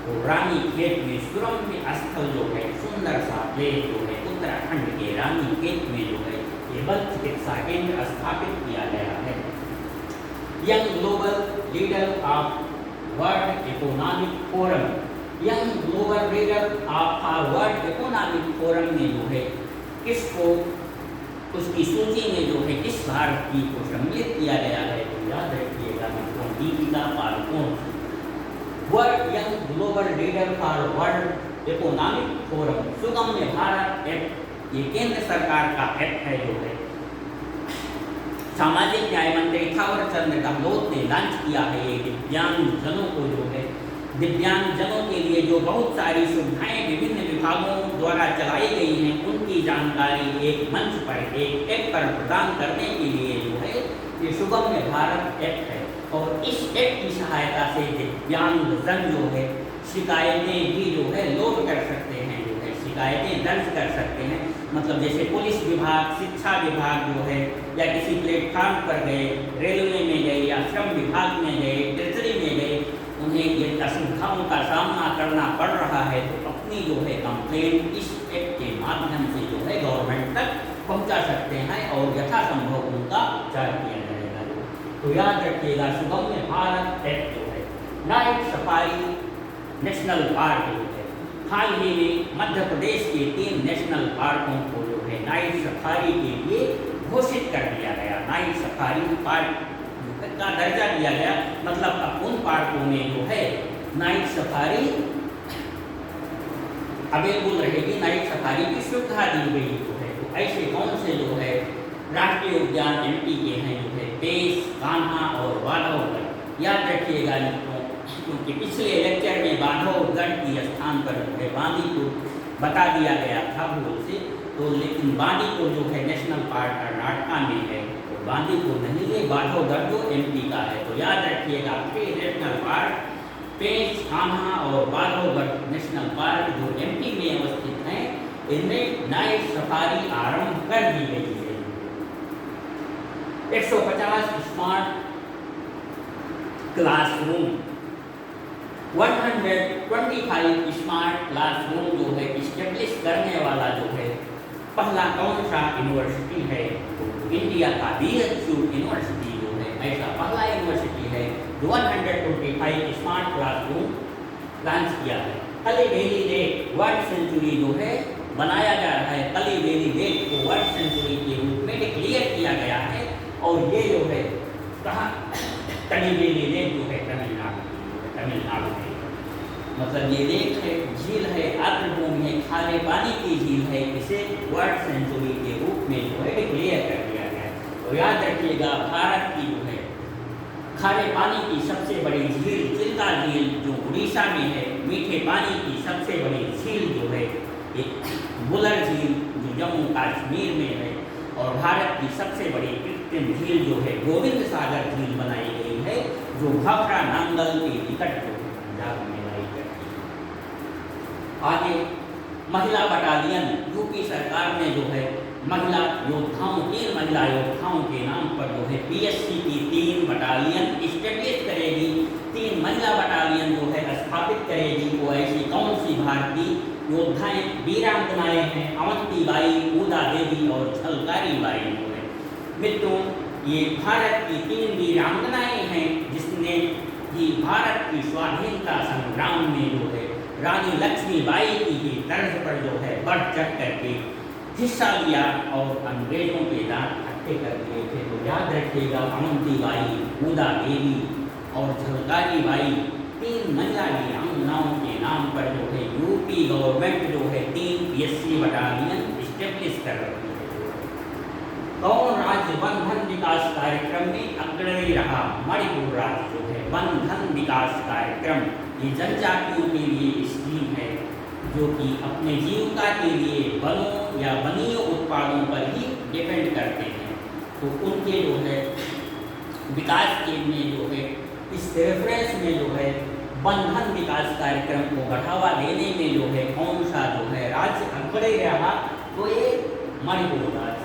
तो रानी खेत में सुरम्य स्थल जो है सुंदर सा प्लेस जो है उत्तराखंड के रानी खेत में जो है ये वन चिकित्सा केंद्र स्थापित किया गया है। Young global leader of world economic forum, young global leader of world economic forum में जो है किसको उसकी सूची में जो है किस भारत को सम्मिलित किया गया है, तो याद रखिएगा मित्रों Deepika Padukone. World young global leader for world economic forum Sugamya Bharat act, ये केंद्र सरकार का एक्ट है जो है सामाजिक न्याय मंत्री थावरचंद गहलोत ने लॉन्च किया है। ये दिव्यांगजनों को जो है दिव्यांगजनों के लिए जो बहुत सारी सुविधाएं विभिन्न विभागों द्वारा चलाई गई हैं उनकी जानकारी एक मंच पर एक ऐप पर प्रदान करने के लिए जो है ये सुगम्य भारत एक्ट है। और इस एक्ट की सहायता से दिव्यांगजन जो है शिकायतें भी जो है लोड कर सकते हैं, जो है शिकायतें दर्ज कर सकते हैं। मतलब जैसे पुलिस विभाग, शिक्षा विभाग जो है या किसी प्लेटफार्म पर गए, रेलवे में गए या श्रम विभाग में गए, ट्रेजरी में गए, उन्हें ये असुविधाओं का सामना करना पड़ रहा है तो अपनी जो है कंप्लेंट इस एक्ट के माध्यम से जो है गवर्नमेंट तक पहुंचा सकते हैं और यथासंभव उनका उपचार किया जाएगा। तो याद रखिएगा सुगम्य भारत एक्ट जो है नाइट सफारी नेशनल पार्क जो है हाल ही में मध्य प्रदेश के 3 नेशनल पार्कों को जो है नाइट सफारी के लिए घोषित कर दिया गया। नाइट सफारी पार्क का दर्जा दिया गया, मतलब अब उन पार्कों में जो है नाइट सफारी अवेलेबल रहेगी, नाइट सफारी की सुविधा दी गई जो है। तो ऐसे कौन से जो है राष्ट्रीय उद्यान एमपी के हैं जो है पेश, कान्हा और बांधवगढ़। याद रखिएगा मित्रों, क्योंकि पिछले लेक्चर में बांधवगढ़ की स्थान पर जो है बांदीपुर बता दिया गया था भूल से, तो लेकिन बांदीपुर जो है नेशनल पार्क कर्नाटका में है, तो बांदीपुर नहीं है, बांधवगढ़ जो एमपी का है। तो याद रखिएगा 3 नेशनल पार्क पेंच, कान्हा और बांधवगढ़ नेशनल पार्क जो एमपी में अवस्थित हैं, इनमें नाइट सफारी आरंभ कर दी गई है। 150 स्मार्ट क्लासरूम 125 स्मार्ट क्लासरूम जो है इस्टेब्लिश करने वाला जो है पहला कौन सा यूनिवर्सिटी है? तो इंडिया का BHU यूनिवर्सिटी जो है ऐसा पहला यूनिवर्सिटी है जो 125 स्मार्ट क्लासरूम लॉन्च किया है। कली बेली लेक वर्ल्ड सेंचुरी जो है बनाया जा रहा है, कली बेली लेक को वर्ल्ड सेंचुरी के रूप में डिक्लेयर किया गया है। और ये जो है कहाँ, कली बेली लेक जो है तमिलनाडु में, मतलब ये लेक है, झील है, आर्द्रभूमि है, खारे पानी की झील है, इसे वर्ल्ड सेंचुरी के रूप में जो है डिक्लेयर कर दिया गया है। तो याद रखिएगा भारत की जो है खारे पानी की सबसे बड़ी झील चिल्का झील जो उड़ीसा में है, मीठे पानी की सबसे बड़ी झील जो है एक बुलर झील जो जम्मू कश्मीर में है, और भारत की सबसे बड़ी कृत्रिम झील जो है गोविंद सागर झील बनाई गई है जो भाखड़ा नांगल के निकट जो है पंजाब में लाई जाती है। आगे महिला बटालियन, यूपी सरकार ने जो है महिला योद्धाओं, 3 महिला योद्धाओं के नाम पर जो है PSC की 3 बटालियन इस्टेब्लिश करेगी, 3 महिला बटालियन जो है स्थापित करेगी। वो ऐसी कौन सी भारतीय योद्धाएं वीरांगनाएं हैं? अवंती बाई, ऊदा देवी और झलकारी बाई जो है। मित्रों, ये भारत की 3 वीरांगनाएं हैं जिसने ही भारत की स्वाधीनता संग्राम में जो है रानी लक्ष्मीबाई की ही तर्ज पर जो है बढ़ चढ़ करके हिस्सा लिया और अंग्रेजों के दांत खट्टे कर दिए थे। तो याद रखिएगा अवंती बाई, ऊदा देवी और झलकारी बाई 3 महिला वीरांगनाओं के नाम पर जो है यूपी गवर्नमेंट जो है 3 PSC बटालियन इस्टेब्लिश कर रही है। कौन राज्य वन धन विकास कार्यक्रम में अग्रणी रहा? मणिपुर राज्य जो है वन धन विकास कार्यक्रम, ये जनजातियों के लिए स्कीम है जो कि अपने जीविका के लिए वनों या वनीय उत्पादों पर ही डिपेंड करते हैं। तो उनके जो है विकास के लिए जो है इस रेफरेंस में जो है वन धन विकास कार्यक्रम को बढ़ावा देने में जो है कौन सा जो है राज्य अग्रणी रहा? तो ये मणिपुर राज्य।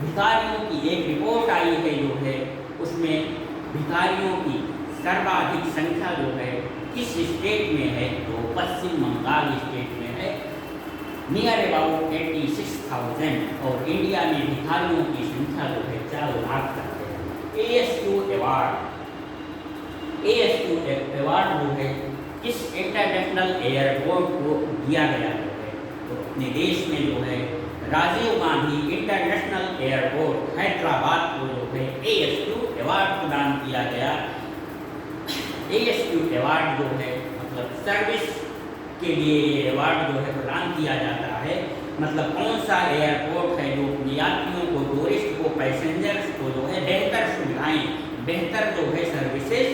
भिखारियों की एक रिपोर्ट आई है जो है उसमें भिखारियों की सर्वाधिक संख्या जो है किस स्टेट में है? तो पश्चिम बंगाल स्टेट में है, नियर अबाउट 86,000। और इंडिया में भिखारियों की संख्या जो है 4 लाख तक है। ASQ अवार्ड जो है किस इंटरनेशनल एयरपोर्ट को दिया गया है? तो अपने देश में जो है राजीव गांधी इंटरनेशनल एयरपोर्ट हैदराबाद को जो है ASQ अवार्ड प्रदान किया गया। ASQ अवार्ड जो है मतलब सर्विस के लिए ये अवार्ड जो है प्रदान किया जाता है। मतलब कौन सा एयरपोर्ट है जो यात्रियों को, टूरिस्ट को, पैसेंजर्स को जो है बेहतर सुविधाएं, बेहतर जो है सर्विसेज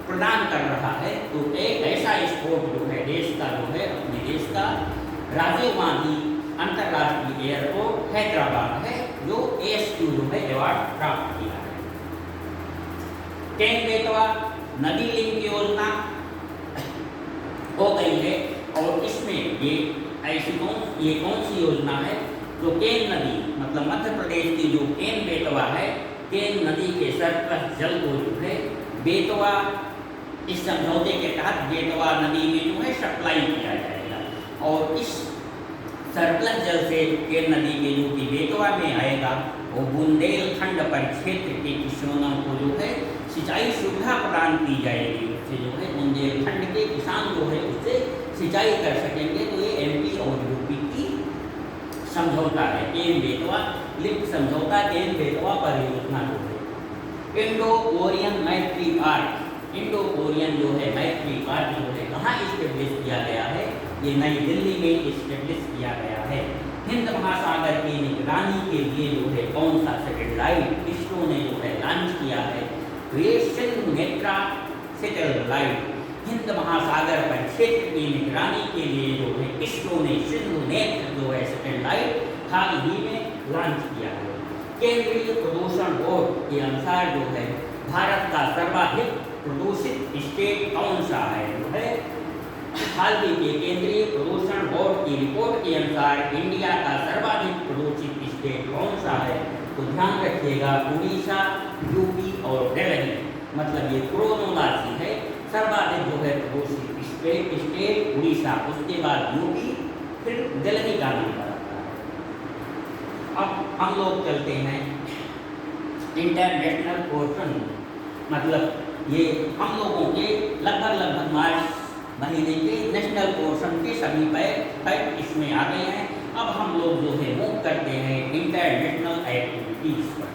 प्रदान कर रहा है। तो एक ऐसा एयरपोर्ट जो है देश का जो है अपने देश का राजीव गांधी अंतर्राष्ट्रीय एयरपोर्ट हैदराबाद है जो ASQ जो है अवार्ड प्राप्त किया है। केन बेतवा नदी लिंक योजना हो गई है और इसमें ये कौन सी योजना है? जो केन नदी मतलब मध्य प्रदेश की जो केन बेतवा है, केन नदी के सरप्लस जल को जो है बेतवा, इस समझौते के तहत बेतवा नदी में जो है सप्लाई किया जाएगा। और इस सरप्लस जल से केन नदी के जो कि बेतवा में आएगा वो बुंदेलखंड परिक्षेत्र के किसानों को जो है सिंचाई सुविधा प्रदान की जाएगी। उससे जो है बुंदेलखंड के किसान जो है उससे सिंचाई कर सकेंगे। तो ये MP और UP की समझौता है, केन बेतवा लिंक समझौता, केन बेतवा परियोजना जो है। इंडो कोरियन मैत्री पार्क, इंडो कोरियन जो है मैत्री पार्क जो है कहाँ इस्टेब्लिश किया गया है? ये नई दिल्ली में इस्टेब्लिश किया गया है। हिंद महासागर की निगरानी के लिए जो है कौन सा सैटेलाइट इसरो ने जो है लॉन्च किया है? तो ये सिंधु नेत्रा सैटेलाइट हिंद महासागर पर क्षेत्र की निगरानी के लिए जो है इसरो ने सिंधु नेत्र जो है सैटेलाइट हाल ही में लॉन्च किया है। केंद्रीय प्रदूषण बोर्ड के अनुसार जो है भारत का सर्वाधिक प्रदूषित स्टेट कौन सा है? जो है हाल ही के केंद्रीय प्रदूषण बोर्ड की रिपोर्ट के अनुसार इंडिया का सर्वाधिक प्रदूषित स्टेट कौन सा है? तो ध्यान रखिएगा उड़ीसा, UP और दिल्ली, मतलब ये क्रोनोलॉजी है। सर्वाधिक जो है प्रदूषित स्टेट स्टेट उड़ीसा, उसके बाद यूपी, फिर दिल्ली का नंबर आता है। अब हम लोग चलते हैं इंटरनेशनल पोर्शन, मतलब ये हम लोगों के लगभग मार्च महीने के नेशनल पोर्शन के सभी फैक्ट इसमें आ गए हैं। अब हम लोग जो है मूव करते हैं इंटरनेशनल एक्टिविटीज़ पर।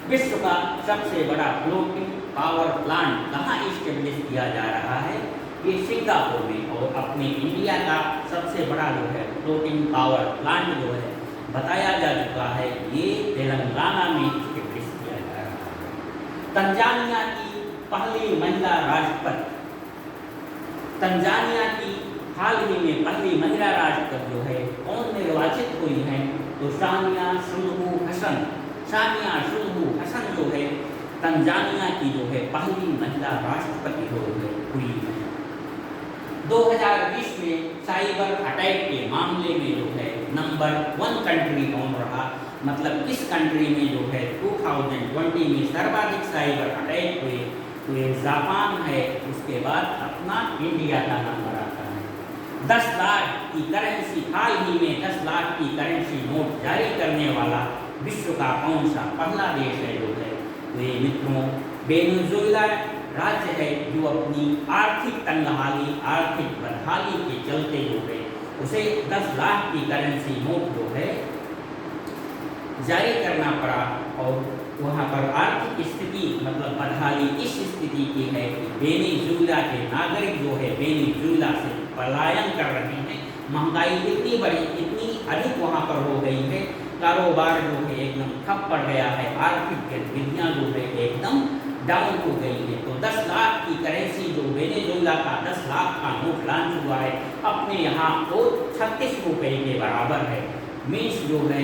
विश्व का सबसे बड़ा फ्लोटिंग पावर प्लांट कहाँ इस्टेब्लिश किया जा रहा है? ये सिंगापुर में। और अपने इंडिया का सबसे बड़ा जो है फ्लोटिंग पावर प्लांट जो है बताया जा चुका है, ये तेलंगाना में इस्टेब्लिश किया जा रहा है। तंजानिया की पहली महिला राष्ट्रपति, तंजानिया की हाल ही में पहली महिला राष्ट्रपति जो है कौन निर्वाचित हुई हैं? तो सानिया सुलूहू हसन। सानिया सुलूहू हसन जो है तंजानिया की जो है पहली महिला राष्ट्रपति हुई है। 2020 में साइबर अटैक के मामले में जो है नंबर 1 कंट्री कौन रहा? मतलब किस कंट्री में जो है 2020 में सर्वाधिक साइबर अटैक हुए? तो ये जापान है। उसके बाद अपना इंडिया का नंबर आता है। 10 लाख की करेंसी, हाल ही में 10 लाख की करेंसी नोट जारी करने वाला विश्व का कौन सा पहला देश है जो है? तो ये मित्रों वेनेजुएला राज्य है, जो अपनी आर्थिक तंगहाली, आर्थिक बदहाली के चलते जो है उसे 10 लाख की करेंसी नोट जो है जारी करना पड़ा। और वहाँ पर आर्थिक स्थिति मतलब बदहाली इस स्थिति की है कि वेनेजुएला के नागरिक जो है वेनेजुएला से पलायन कर रहे हैं। महंगाई इतनी अधिक वहाँ पर हो गई है, कारोबार जो है एकदम ठप पड़ गया है, आर्थिक गतिविधियाँ जो है एकदम डाउन हो गई है। तो 10 लाख की करेंसी जो वेनेजुएला का 10 लाख का नोट लॉन्च हुआ है अपने यहाँ तो 36 रुपये के बराबर है। मीन्स जो है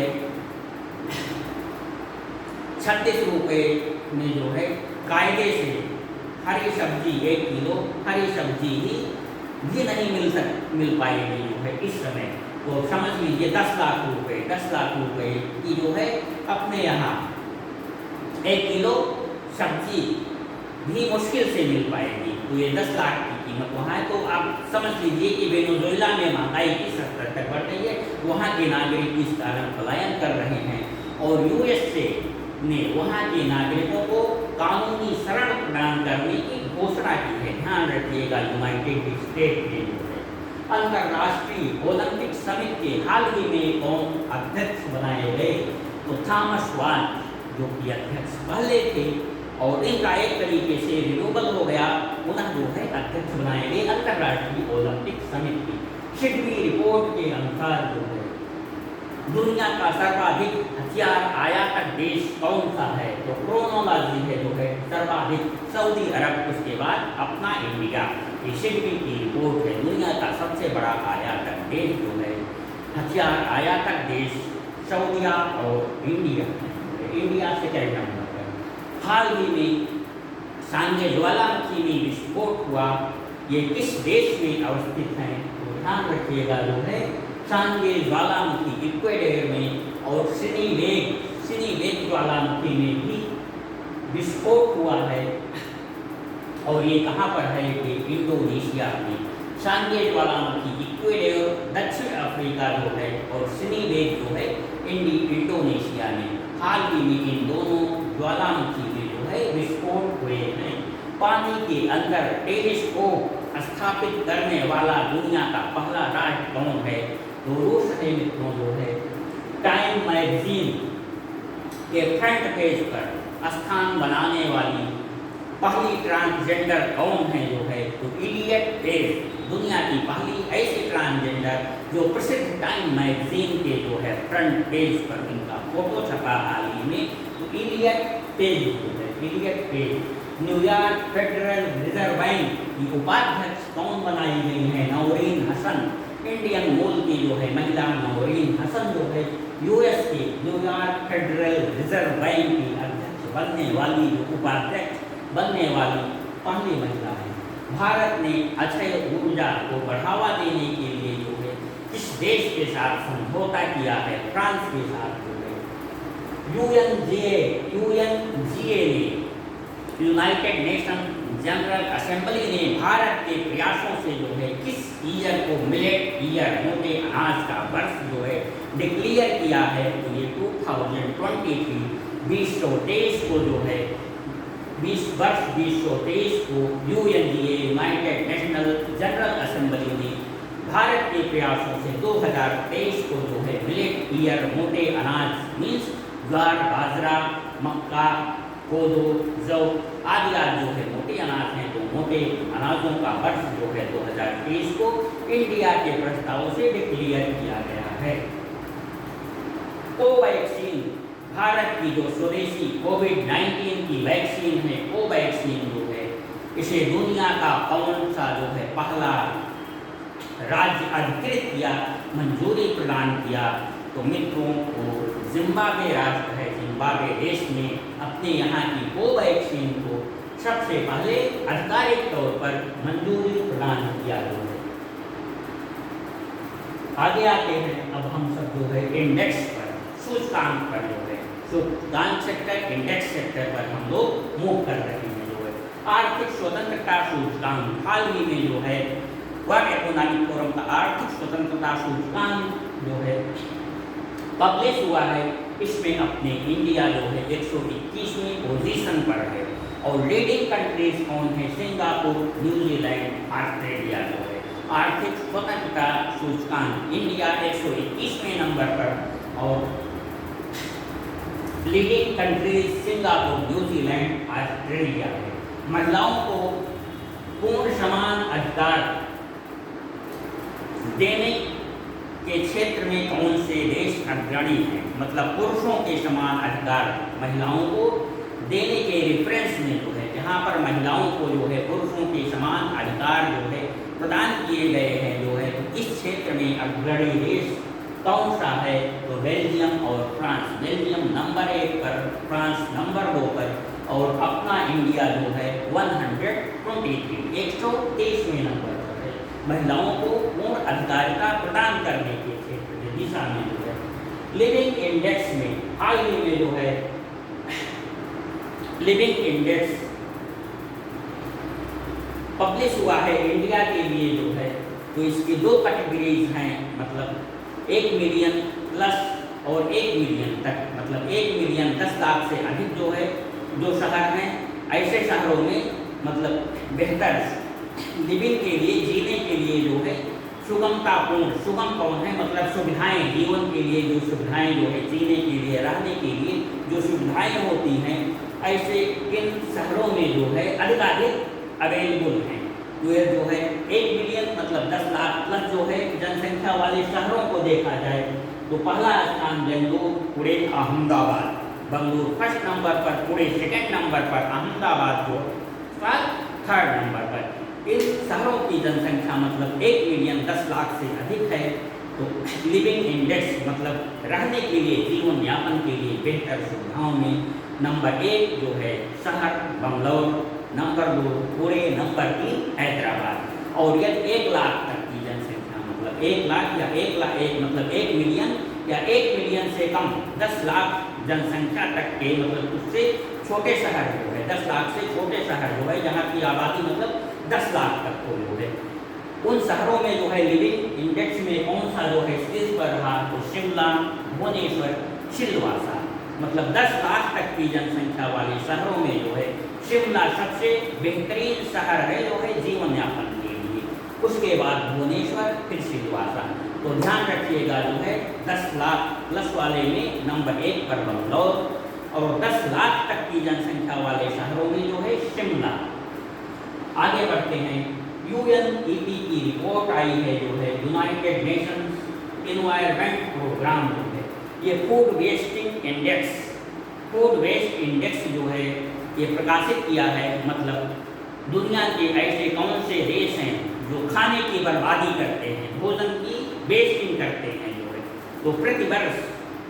36 रुपये में जो है कायदे से हरी सब्जी 1 किलो हरी सब्जी ही नहीं मिल पाएगी जो है इस समय। तो समझ लीजिए 10 लाख रुपये की जो है अपने यहाँ 1 किलो सब्जी भी मुश्किल से मिल पाएगी। तो ये 10 लाख की कीमत वहाँ है। तो आप समझ लीजिए कि वेनेजुएला में महंगाई की स्तर तक बढ़ रही है, वहाँ के नागरिक इस कारण पलायन कर रहे हैं। और यूएसए ने वहाँ के नागरिकों को कानूनी शरण प्रदान करने की घोषणा की है। ध्यान रखिएगा, यूनाइटेड स्टेट ने जो है अंतर्राष्ट्रीय ओलंपिक समिति के हाल ही में कौन अध्यक्ष बनाए गए? तो थॉमस वाच जो कि अध्यक्ष पहले थे और इनका एक तरीके से रिन्यूअल हो गया, पुनः जो है अध्यक्ष बनाए गए अंतर्राष्ट्रीय ओलंपिक समिति। सिडबी रिपोर्ट के अनुसार जो है दुनिया का सर्वाधिक हथियार आयातक देश कौन सा है? तो क्रोनोलॉजी है जो है सर्वाधिक सऊदी अरब, उसके बाद अपना इंडिया। ये सिडबी की रिपोर्ट है। दुनिया का सबसे बड़ा आयातक देश जो है हथियार आयातक देश सऊदीया और इंडिया, इंडिया सेकंड नंबर पर। हाल ही में सांगे ज्वालामुखी में विस्फोट हुआ, ये किस देश में अवस्थित है? तो ध्यान रखिएगा जो है सांगे ज्वालामुखी इक्वेडर में और सिनीवेग ज्वालामुखी में भी विस्फोट हुआ है। और ये कहाँ पर है? कि इंडोनेशिया में। सांगे ज्वालामुखी इक्वेडर दक्षिण अफ्रीका जो है और सिनीवेग जो है इंडोनेशिया में। हाल ही में इन दोनों ज्वालामुखी में जो है विस्फोट हुए हैं। पानी के अंदर टेलीस्कोप स्थापित करने वाला दुनिया का पहला राष्ट्र कौन है? तो रूस है मित्रों। जो है टाइम मैगजीन के फ्रंट पेज पर स्थान बनाने वाली पहली ट्रांसजेंडर कौन है? जो है तो इलियट पेज, दुनिया की पहली ऐसी ट्रांसजेंडर जो प्रसिद्ध टाइम मैगजीन के जो है फ्रंट पेज पर इनका फोटो छपा हाल ही में। तो इलियट पेज जो है Elliot page. New York federal reserve bank की उपाध्यक्ष कौन बनाई गई है? नौरीन हसन। इंडियन मूल की जो है महिला नौरीन हसन जो है यूएस के न्यूयॉर्क फेडरल रिजर्व बैंक की अध्यक्ष बनने वाली, जो उपाध्यक्ष बनने वाली पहली महिला है। भारत ने अक्षय ऊर्जा को बढ़ावा देने के लिए जो है किस देश के साथ समझौता किया है? फ्रांस के साथ जो है यूएनजीए ने यूनाइटेड नेशन जनरल असेंबली ने भारत के प्रयासों से जो है किस ईयर को मिलेट ईयर, मोटे अनाज का वर्ष जो है डिक्लेयर किया है, तो ये 2023 2023 को जो है 2023 को UNGA United national general assembly ने भारत के प्रयासों से 2023 को जो है मिलेट ईयर, मोटे अनाज मीन्स ज्वार, बाजरा, मक्का, कोदो, जौ आदि जो है मोटे अनाज हैं, तो मोटे अनाजों का वर्ष जो है 2023 को इंडिया के प्रस्ताव से डिक्लेयर किया गया है। कोवैक्सीन, भारत की जो स्वदेशी कोविड-19 की वैक्सीन है, कोवैक्सीन जो है, इसे दुनिया का कौन सा जो है पहला राज्य अधिकृत किया, मंजूरी प्रदान किया, तो मित्रों को जिम्बाब्वे राष्ट्र है, जिम्बाब्वे देश में अपने यहाँ की कोवैक्सीन को सबसे पहले आधिकारिक तौर पर मंजूरी प्रदान किया गया है। आगे आते हैं अब हम सब जो है इंडेक्स पर, सूचकांक पर जो है, सूचकांक सेक्टर, इंडेक्स सेक्टर पर हम लोग मूव कर रहे हैं। जो है आर्थिक स्वतंत्रता सूचकांक हाल ही में जो है वर्ल्ड इकोनॉमिक फोरम का आर्थिक स्वतंत्रता सूचकांक जो है पब्लिश हुआ है। इसमें अपने इंडिया जो है 121वीं पोजीशन पर है और लीडिंग कंट्रीज कौन है, सिंगापुर, न्यूजीलैंड, ऑस्ट्रेलिया जो है। आर्थिक स्वतंत्रता सूचकांक इंडिया 121वें नंबर पर और leading countries Singapore, New Zealand, Australia है। महिलाओं को पूर्ण समान अधिकार देने के क्षेत्र में कौन से देश अग्रणी हैं, मतलब पुरुषों के समान अधिकार महिलाओं को देने के रेफरेंस में जो है, जहाँ पर महिलाओं को जो है पुरुषों के समान अधिकार जो है प्रदान किए गए हैं जो है, तो इस क्षेत्र में अग्रणी देश कौन सा है, तो बेल्जियम और फ्रांस। बेल्जियम नंबर 1 पर, फ्रांस नंबर 2 पर और अपना इंडिया जो है 123वें नंबर पर है। महिलाओं को पूर्ण अधिकारिता प्रदान करने के क्षेत्र में दिशा में जो है लिविंग इंडेक्स में हाल ही में जो है लिविंग इंडेक्स पब्लिश हुआ है इंडिया के लिए जो है, तो इसकी 2 कैटेगरीज हैं, मतलब 1 मिलियन प्लस और 1 मिलियन तक, मतलब 1 मिलियन 10 लाख से अधिक जो है जो शहर हैं, ऐसे शहरों में मतलब बेहतर लिविंग के लिए, जीने के लिए जो है सुगमतापूर्ण, सुगम कौन है मतलब सुविधाएं, जीवन के लिए जो सुविधाएं जो है, जीने के लिए, रहने के लिए जो सुविधाएं होती हैं, ऐसे इन शहरों में जो है अधिकाधिक अवेलेबल हैं। तो ये जो है 1 मिलियन मतलब 10 लाख प्लस जो है जनसंख्या वाले शहरों को देखा जाए तो पहला स्थान बेंगलुरु, पुणे, अहमदाबाद। बेंगलुरु फर्स्ट नंबर पर, पुणे सेकंड नंबर पर, अहमदाबाद जो 3rd नंबर पर। इन शहरों की जनसंख्या मतलब 1 मिलियन 10 लाख से अधिक है, तो लिविंग इंडेक्स मतलब रहने के लिए, जीवन यापन के लिए बेहतर सुविधाओं में नंबर 1 जो है शहर बेंगलुरु, नंबर 2 पुणे, नंबर 3 हैदराबाद। और यदि 1 लाख तक की जनसंख्या मतलब 1 लाख या 1 मतलब 1 मिलियन या 1 मिलियन से कम 10 लाख जनसंख्या तक के मतलब उससे छोटे शहर जो है, 10 लाख से छोटे शहर जो है जहाँ की आबादी मतलब 10 लाख तक को जो है, उन शहरों में जो है लिविंग इंडेक्स में कौन सा जो है शीर्ष पर रहा, तो शिमला, भुवनेश्वर, सिलवासा। मतलब 10 लाख तक की जनसंख्या वाले शहरों में जो है शिमला सबसे बेहतरीन शहर है जो है जीवन यापन के लिए, उसके बाद भुवनेश्वर, फिर सिलवासा। तो ध्यान रखिएगा जो है 10 लाख प्लस वाले में नंबर 1 पर बेंगलुरु और 10 लाख तक की जनसंख्या वाले शहरों में जो है शिमला। आगे बढ़ते हैं, UNEP की रिपोर्ट आई है जो है यूनाइटेड नेशंस एनवायरनमेंट प्रोग्राम जो है, ये food wasting index, food waste index जो है ये प्रकाशित किया है। मतलब दुनिया के ऐसे कौन से देश हैं जो खाने की बर्बादी करते हैं, भोजन की वेस्टिंग करते हैं जो है, तो प्रतिवर्ष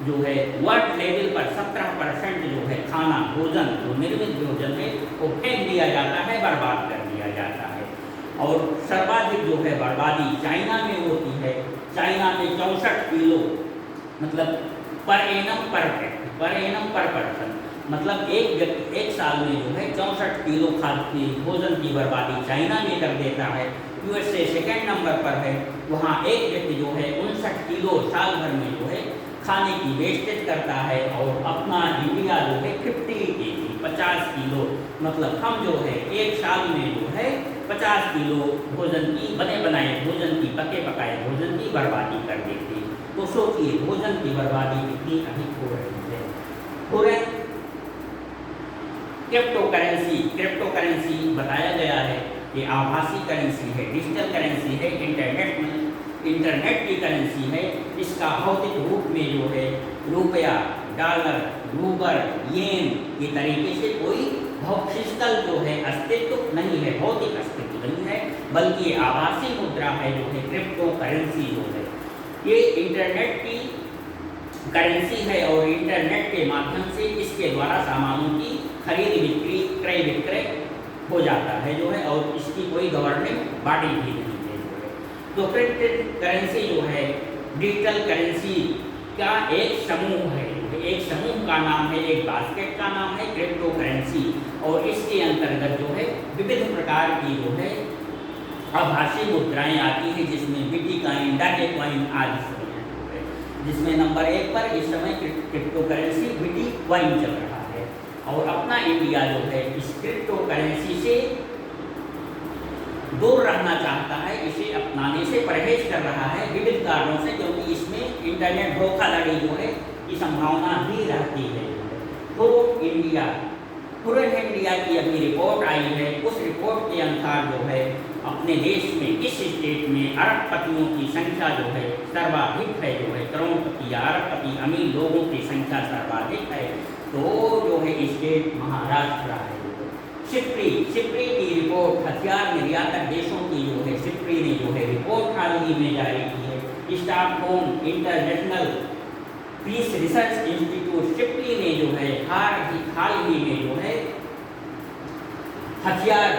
जो है वर्ल्ड लेवल पर 17% जो है खाना, भोजन जो निर्मित भोजन है वो फेंक दिया जाता है, बर्बाद कर दिया जाता है। और सर्वाधिक जो है बर्बादी चाइना में होती है। चाइना में 64 किलो मतलब पर एनम पर पर्सन मतलब एक व्यक्ति एक साल में जो है 64 किलो खाद्य भोजन की बर्बादी चाइना में कर देता है। यूएसए सेकेंड नंबर पर है, वहाँ एक व्यक्ति जो है 59 किलो साल भर में जो है खाने की वेस्टेज करता है। और अपना इंडिया जो है 50 केजी 50 किलो, मतलब हम जो है एक साल में जो है 50 किलो भोजन की बने बनाए भोजन की पके पकाए भोजन की बर्बादी कर देते हैं। तो सोचिए भोजन की बर्बादी कितनी अधिक हो रही है। क्रिप्टो करेंसी बताया गया है कि आभासी करेंसी है, डिजिटल करेंसी है, इंटरनेट की करेंसी है। इसका भौतिक रूप में जो है रुपया, डॉलर, रूबल, येन ये तरीके से कोई फिजिकल जो है अस्तित्व नहीं है, भौतिक अस्तित्व नहीं है, बल्कि आभासी मुद्रा है जो है क्रिप्टो करेंसी जो है। ये इंटरनेट की करेंसी है और इंटरनेट के माध्यम से इसके द्वारा सामानों की खरीद बिक्री क्रय विक्रय हो जाता है जो है, और इसकी कोई गवर्निंग बॉडी भी नहीं है जो है। तो क्रिप्टो करेंसी जो है डिजिटल करेंसी का एक समूह है, एक समूह का नाम है, एक बास्केट का नाम है क्रिप्टो करेंसी। और इसके अंतर्गत जो है विविध प्रकार की जो है आभासी मुद्राएं आती हैं, जिसमें बिटी कॉइन, डॉगे कॉइन आदि है, जिसमें नंबर 1 पर इस समय क्रिप्टो करेंसी बिटी कॉइन चल रहा है। और अपना इंडिया जो है इस क्रिप्टो करेंसी से दूर रहना चाहता है, इसे अपनाने से परहेज कर रहा है विविध कारणों से, क्योंकि इसमें इंटरनेट धोखाधड़ी जो है की संभावना भी रहती है। पूरे इंडिया की अभी रिपोर्ट आई है, उस रिपोर्ट के अनुसार जो है अपने देश में किस स्टेट में अरबपतियों की संख्या जो है सर्वाधिक है, जो है करोड़पति या अरबपति अमीर लोगों की संख्या सर्वाधिक है, तो जो है स्टेट महाराष्ट्र है। सिप्री की रिपोर्ट हथियार निर्यातक देशों की जो है सिप्री ने जो है रिपोर्ट हाल ही में जारी की है। Stockholm international peace research institute SIPRI ने जो है हाल ही में जो है हथियार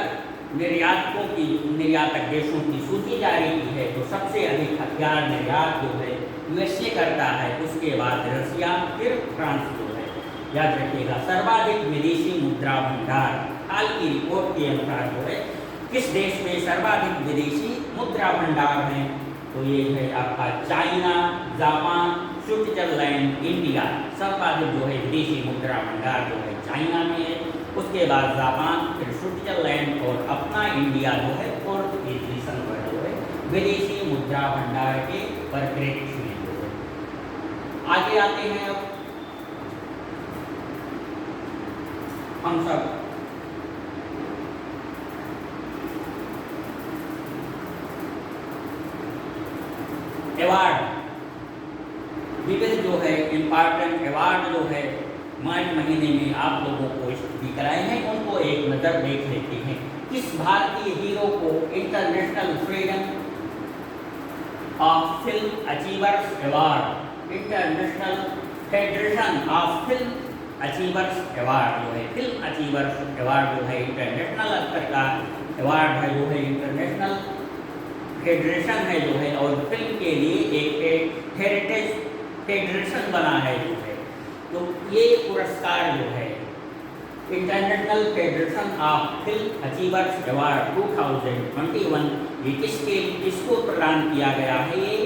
निर्यातक देशों की सूची जारी की है। तो सबसे अधिक हथियार निर्यात जो है यूएसए करता है, उसके बाद रसिया, फिर फ्रांस जो है। याद रखिएगा, सर्वाधिक विदेशी मुद्रा भंडार हाल की रिपोर्ट के अनुसार जो है किस देश में सर्वाधिक विदेशी मुद्रा भंडार हैं, तो ये है आपका चाइना, जापान, स्विट्जरलैंड, इंडिया। सर्वाधिक जो है विदेशी मुद्रा भंडार जो है चाइना में है, उसके बाद जापान, फिर स्विट्जरलैंड और अपना इंडिया जो है 4th पोजीशन पर जो है विदेशी मुद्रा भंडार के परिप्रेक्ष्य में जो है। आगे आते हैं अब हम सब अवार्ड, विविध जो है इम्पॉर्टेंट अवार्ड जो है मार्च महीने में आप लोगों को स्तुति कराए हैं, उनको एक नज़र देख लेते हैं। किस भारतीय हीरो को international freedom of film achievers award, international federation of film achievers award जो है, फिल्म अचीवर्स अवार्ड जो है इंटरनेशनल स्तर का अवार्ड है, जो है इंटरनेशनल फेडरेशन है जो है, और फिल्म के लिए एक हेरिटेज फेडरेशन बना है जो है। तो ये पुरस्कार जो है international federation of film achievers award 2021 ये किसको प्रदान किया गया है? ये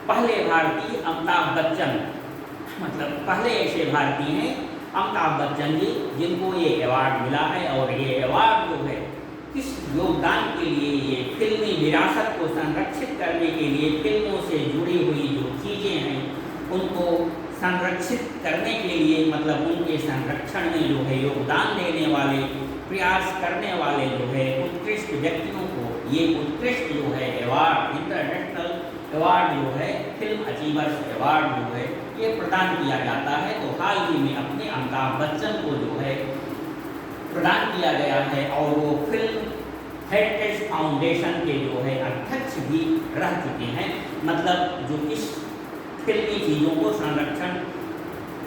पहले भारतीय अमिताभ बच्चन, मतलब पहले ऐसे भारतीय हैं अमिताभ बच्चन जी जिनको ये अवार्ड मिला है। और ये अवार्ड जो है किस योगदान के लिए? ये फिल्मी विरासत को संरक्षित करने के लिए, फिल्मों से जुड़ी हुई जो चीज़ें हैं उनको संरक्षित करने के लिए, मतलब उनके संरक्षण में जो है योगदान देने वाले, प्रयास करने वाले जो है उत्कृष्ट व्यक्तियों को ये उत्कृष्ट जो है अवार्ड, इंटरनेशनल अवार्ड जो है फिल्म अचीवर्स अवार्ड जो है ये प्रदान किया जाता है। तो हाल ही में अपने अमिताभ बच्चन को जो है प्रदान किया गया है, और वो फिल्म हेरिटेज फाउंडेशन के जो है अध्यक्ष भी रह चुके हैं। मतलब जो इस फिल्मी चीज़ों को संरक्षण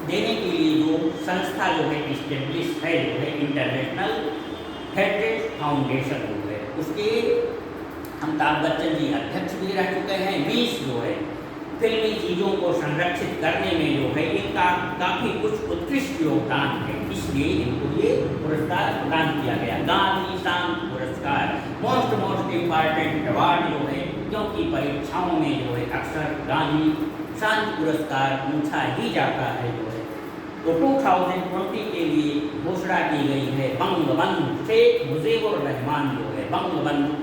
देने के लिए जो संस्था जो है इस्टेब्लिश है जो है इंटरनेशनल हेरिटेज फाउंडेशन जो है, उसके अमिताभ बच्चन जी अध्यक्ष भी रह चुके हैं। 20 जो है फिल्मी चीज़ों को संरक्षित करने में जो है इनका काफ़ी कुछ उत्कृष्ट योगदान है। इसलिए इनको ये पुरस्कार प्रदान किया गया, गांधी शांति पुरस्कार। मोस्ट इम्पॉर्टेंट अवार्ड जो है, क्योंकि परीक्षाओं में जो है अक्सर गांधी शांति पुरस्कार पूछा ही जाता है जो है। तो 2020 के लिए घोषणा की गई है बंगबंधु शेख मुजीबुर रहमान जो है, बंगबंधु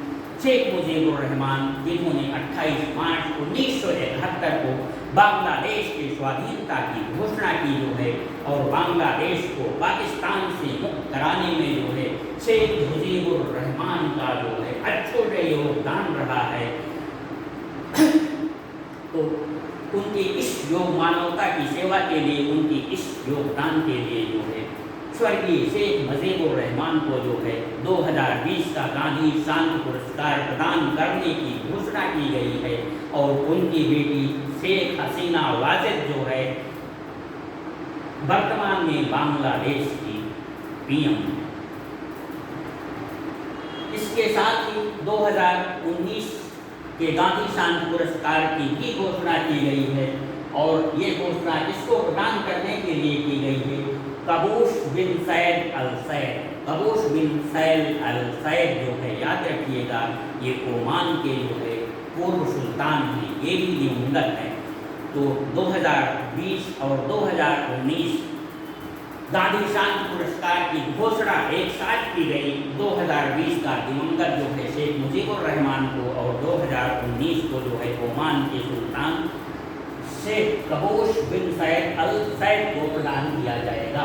शेख मुजीबुर रहमान, जिन्होंने 28 मार्च 1971 को बांग्लादेश की स्वाधीनता की घोषणा की जो है, और बांग्लादेश को पाकिस्तान से मुक्त कराने में जो है शेख मुजीबुर रहमान का जो है अछूट योगदान रहा है। तो उनकी इस मानवता की सेवा के लिए, उनकी इस योगदान के लिए जो है स्वर्गीय शेख मुजीबुर रहमान को जो है 2020 का गांधी शांति पुरस्कार प्रदान करने की घोषणा की गई है, और उनकी बेटी शेख हसीना वाजिद जो है वर्तमान में बांग्लादेश की पीएम। इसके साथ ही 2019 के गांधी शांति पुरस्कार की भी घोषणा की गई है, और ये घोषणा इसको प्रदान करने के लिए की गई है कबूश बिन सैद अल सैद। कबूश बिन सैद अल सैद जो है, याद रखिएगा, ये ओमान के जो है पूर्व सुल्तान हैं, ये भी दिवंगत है। तो 2020 और 2019 गांधी शांति पुरस्कार की घोषणा एक साथ की गई। 2020 का दिवंगत जो है शेख मुजीबुर रहमान को, और 2019 को जो है ओमान के सुल्तान शेख कबूश बिन सैद अल सैद को प्रदान किया जाएगा।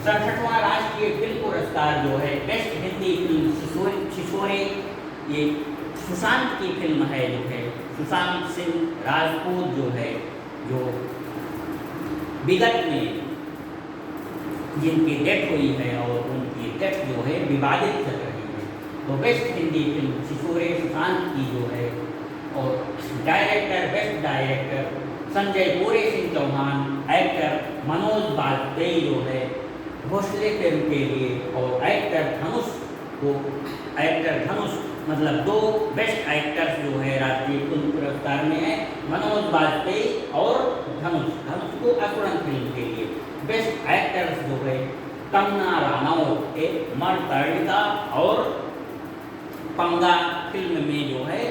67वां राष्ट्रीय फिल्म पुरस्कार जो है बेस्ट हिंदी फिल्म छिछोरे, ये सुशांत की फिल्म है जो है, सुशांत सिंह राजपूत जो है, जो विगत में जिनकी डेथ हुई है, और उनकी डेथ जो है विवादित चल रही है। तो बेस्ट हिंदी फिल्म छिछोरे सुशांत की जो है, और डायरेक्टर बेस्ट डायरेक्टर संजय पूरे सिंह चौहान, एक्टर मनोज बाजपेयी जो है घोषले फिल्म के लिए, और एक्टर धनुष मतलब 2 बेस्ट एक्टर्स जो है राष्ट्रीय फिल्म पुरस्कार में है, मनोज बाजपेयी और धनुष को असुरन फिल्म के लिए। बेस्ट एक्टर्स जो है कंगना रानौत एक मर्तर्णिका और पंगा फिल्म में जो है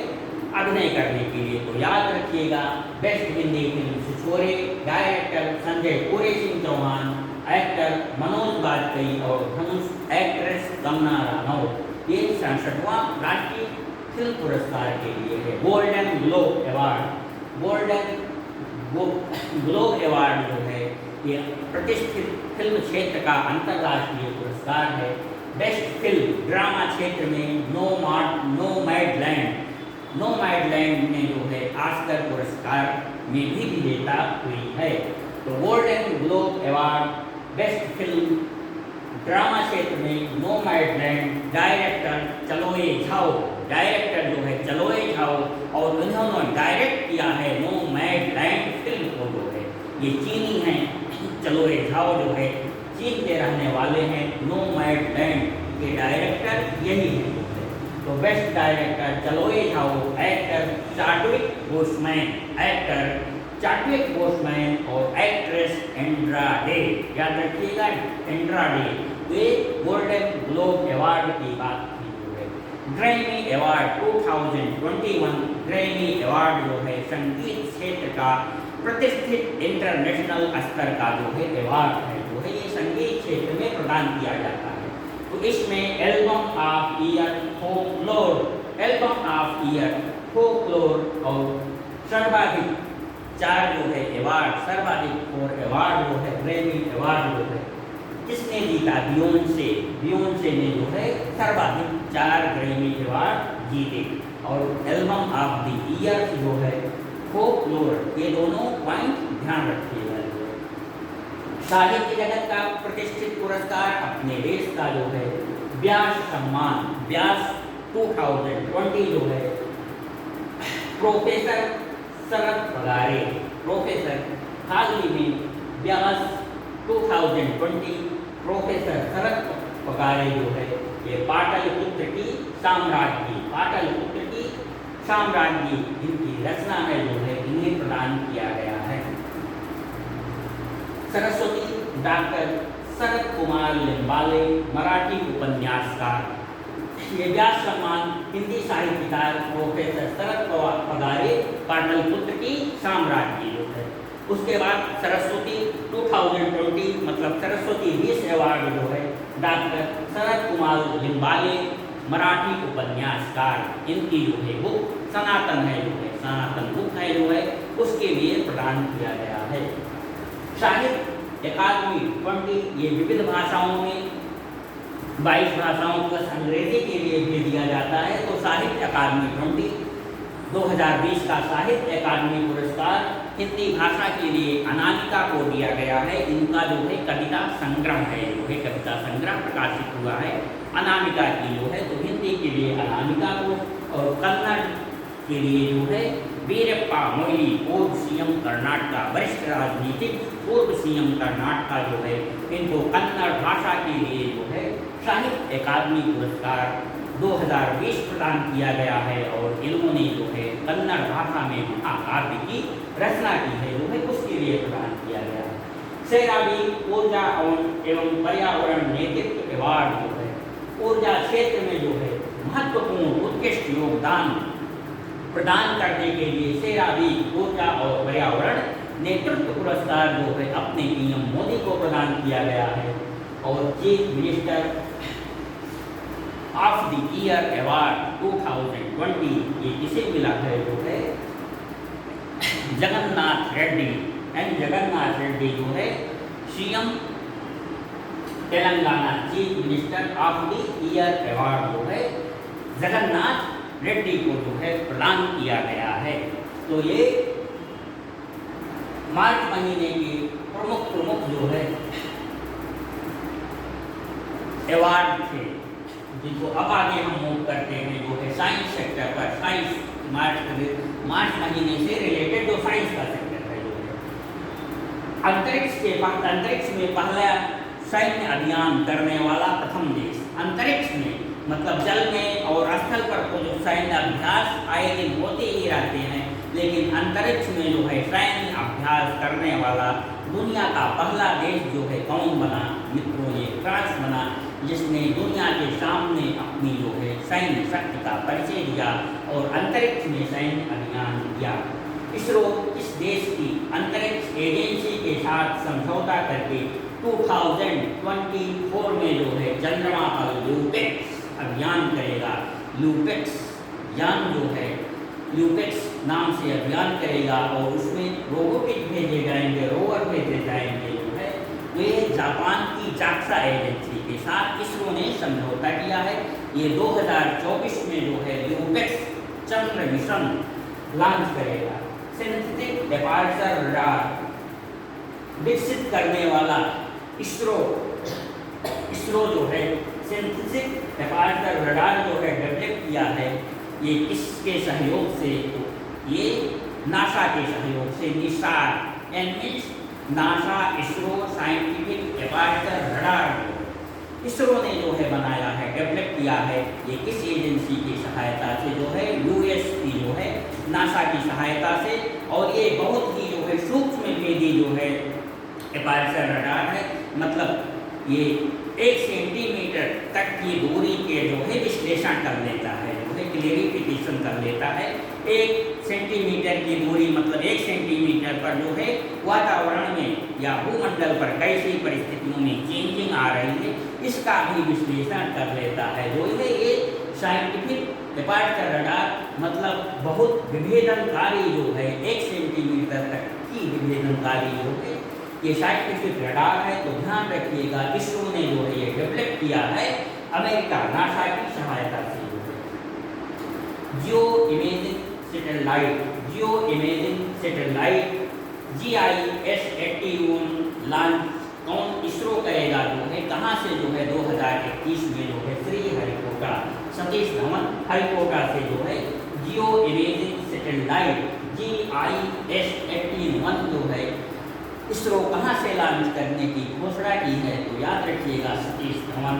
अभिनय करने के लिए। तो याद रखिएगा, बेस्ट हिंदी फिल्म छिछोरे, डायरेक्टर संजय पूरे सिंह चौहान, एक्टर मनोज बाजपेयी और धनुष एक्ट्रेस कंगना रानौत। ये 67वां राष्ट्रीय फिल्म पुरस्कार के लिए है। गोल्डन ग्लोब अवार्ड जो है ये प्रतिष्ठित फिल्म क्षेत्र का अंतर्राष्ट्रीय पुरस्कार है। बेस्ट फिल्म ड्रामा क्षेत्र में नोमैडलैंड ने जो है ऑस्कर पुरस्कार में भी विजेता हुई है। तो golden globe award best film drama क्षेत्र में नोमैडलैंड, डायरेक्टर जो है चलोए झाओ, और उन्होंने डायरेक्ट किया है नोमैडलैंड फिल्म को जो है, ये चीनी हैं। चलोए झाओ जो है चीन के रहने वाले हैं, नोमैडलैंड के डायरेक्टर यही हैं। तो best director Chloe Zhao, actor Chadwick Boseman और एक्ट्रेस एंड्रा डे। याद रखिएगा, एंड्रा डे। ये गोल्डन ग्लोब अवार्ड की बात की जो है। ग्रैमी अवार्ड 2021 ग्रैमी अवार्ड जो है संगीत क्षेत्र का प्रतिष्ठित इंटरनेशनल स्तर का जो है अवार्ड है, जो है ये संगीत क्षेत्र में प्रदान किया जाता है। तो इसमें एल्बम ऑफ ईयर फोकलोर और सर्वाधिक 4 जो है अवार्ड, सर्वाधिक 4 अवार्ड जो है ग्रैमी अवार्ड जो है किसने जीता? बियोंसे ने जो है सर्वाधिक 4 ग्रैमी अवार्ड जीते। और एल्बम ऑफ द ईयर जो है फोकलोर, ये दोनों पॉइंट ध्यान रखिएगा। साहित्य जगत का प्रतिष्ठित पुरस्कार अपने देश का जो है व्यास सम्मान, व्यास 2020 जो है प्रोफेसर शरद पगारे, प्रोफेसर हाल ही में व्यास 2020 प्रोफेसर शरद पगारे जो है ये पाटलिपुत्र की साम्राज्ञी इनकी रचना है जो है इन्हें प्रदान किया गया है। सरस्वती डॉक्टर शरद कुमार लिम्बाले, मराठी उपन्यासकार। ये व्यास सम्मान हिंदी साहित्यकार प्रोफेसर शरद पगारे, पाटलिपुत्र की साम्राज्य जो है। उसके बाद सरस्वती 2020 मतलब सरस्वती 20 अवार्ड जो है डॉक्टर शरद कुमार लिम्बाले, मराठी उपन्यासकार, इनकी जो है बुक सनातन है जो है, सनातन बुक है जो है, उसके लिए प्रदान किया गया है। साहित्य अकादमी 20 ये विविध भाषाओं में 22 भाषाओं प्लस अंग्रेजी के लिए भी दिया जाता है। तो साहित्य अकादमी 20 2020 का साहित्य अकादमी पुरस्कार हिंदी भाषा के लिए अनामिका को दिया गया है। इनका जो है कविता संग्रह है जो है, कविता संग्रह प्रकाशित हुआ है अनामिका की जो है। तो हिंदी के लिए अनामिका को और कन्नड़ के लिए जो है वीरप्पा मोइली, पूर्व सीएम कर्नाटक, वरिष्ठ राजनीतिक पूर्व सीएम कर्नाटक जो है, इनको कन्नड़ भाषा के लिए जो है साहित्य अकादमी पुरस्कार 2020 प्रदान किया गया है। और इन्होंने जो है कन्नड़ भाषा में महाकाव्य की रचना की है जो है, उसके लिए प्रदान किया गया है। सेरावी ऊर्जा एवं पर्यावरण नेतृत्व अवार्ड जो है, ऊर्जा क्षेत्र में जो है महत्वपूर्ण उत्कृष्ट योगदान प्रदान करने के लिए सेरावी ऊर्जा और पर्यावरण नेतृत्व पुरस्कार जो है अपने पीएम मोदी को प्रदान किया गया है। और chief minister of the year award 2020 ये किसे मिला है जो है जगन्नाथ रेड्डी। एंड जगन्नाथ रेड्डी जो है CM Telangana chief minister of the year award जो है जगन्नाथ रेड्डी को जो है प्रदान किया गया है। तो ये मार्च महीने के प्रमुख जो है अवार्ड थे, जिनको अब आगे हम मूव करते हैं जो है साइंस सेक्टर पर। साइंस मार्च महीने से रिलेटेड जो साइंस का सेक्टर है जो है अंतरिक्ष में पहला सैन्य अभियान करने वाला प्रथम देश। अंतरिक्ष में मतलब जल में और स्थल पर तो जो सैन्य अभ्यास आए दिन होते ही रहते हैं, लेकिन अंतरिक्ष में जो है सैन्य अभ्यास करने वाला दुनिया का पहला देश जो है कौन बना मित्रों? ये फ्रांस बना, जिसने दुनिया के सामने अपनी जो है सैन्य शक्ति का परिचय दिया और अंतरिक्ष में सैन्य अभियान किया। इसरो इस देश की अंतरिक्ष एजेंसी के साथ समझौता करके 2024 में जो है चंद्रमा पर ल्यूपेक्स अभियान करेगा। ल्यूपेक्स यान जो है ल्यूपेक्स नाम से अभियान करेगा और उसमें रोबोटिक भेजे जाएंगे, रोवर भेजे जाएंगे जो है। तो ये जापान की जाक्सा एजेंसी के साथ इसरो ने समझौता किया है। ये 2024 में जो है ल्यूपेक्स चंद्र मिशन लॉन्च करेगा। सिंथेटिक डेपार्चर रडार विकसित करने वाला इसरो जो है सिंथेटिक डेपार्चर रडार जो है डेवलप किया है। ये किसके सहयोग से? तो ये नासा के सहयोग से। NISAR NASA ISRO scientific departure radar ISRO ने जो है बनाया है, डेवलप किया है। ये किस एजेंसी की सहायता से? जो है यूएस की जो है नासा की सहायता से। और ये बहुत ही जो है सूक्ष्म भेदी जो है डेपार्चर रडार है, मतलब ये 1 सेंटीमीटर तक की दूरी के जो है विश्लेषण कर लेता है, जो है क्लेरिफिकेशन कर लेता है। 1 सेंटीमीटर की दूरी मतलब 1 सेंटीमीटर पर जो है वातावरण में या भूमंडल पर कैसी परिस्थितियों में चेंजिंग आ रही है, इसका भी विश्लेषण कर लेता है। जो है ये साइंटिफिक डेपार्चर रडार मतलब बहुत विभेदनकारी जो है 1 सेंटीमीटर तक की विभेदनकारी जो है ये साइंटिफिक रडार है। तो ध्यान रखिएगा, इसरो ने जो है ये डेवलप किया है अमेरिका नासा की सहायता से। जियो इमेजिंग सैटेलाइट GIS 81 लॉन्च कौन? इसरो करेगा जो है। कहाँ से? जो है 2021 में जो है श्रीहरिकोटा सतीश धवन हरिकोटा से जो है जियो इमेजिंग सैटेलाइट GIS 81 जो है इसरो कहाँ से लॉन्च करने की घोषणा की है? तो याद रखिएगा सतीश धवन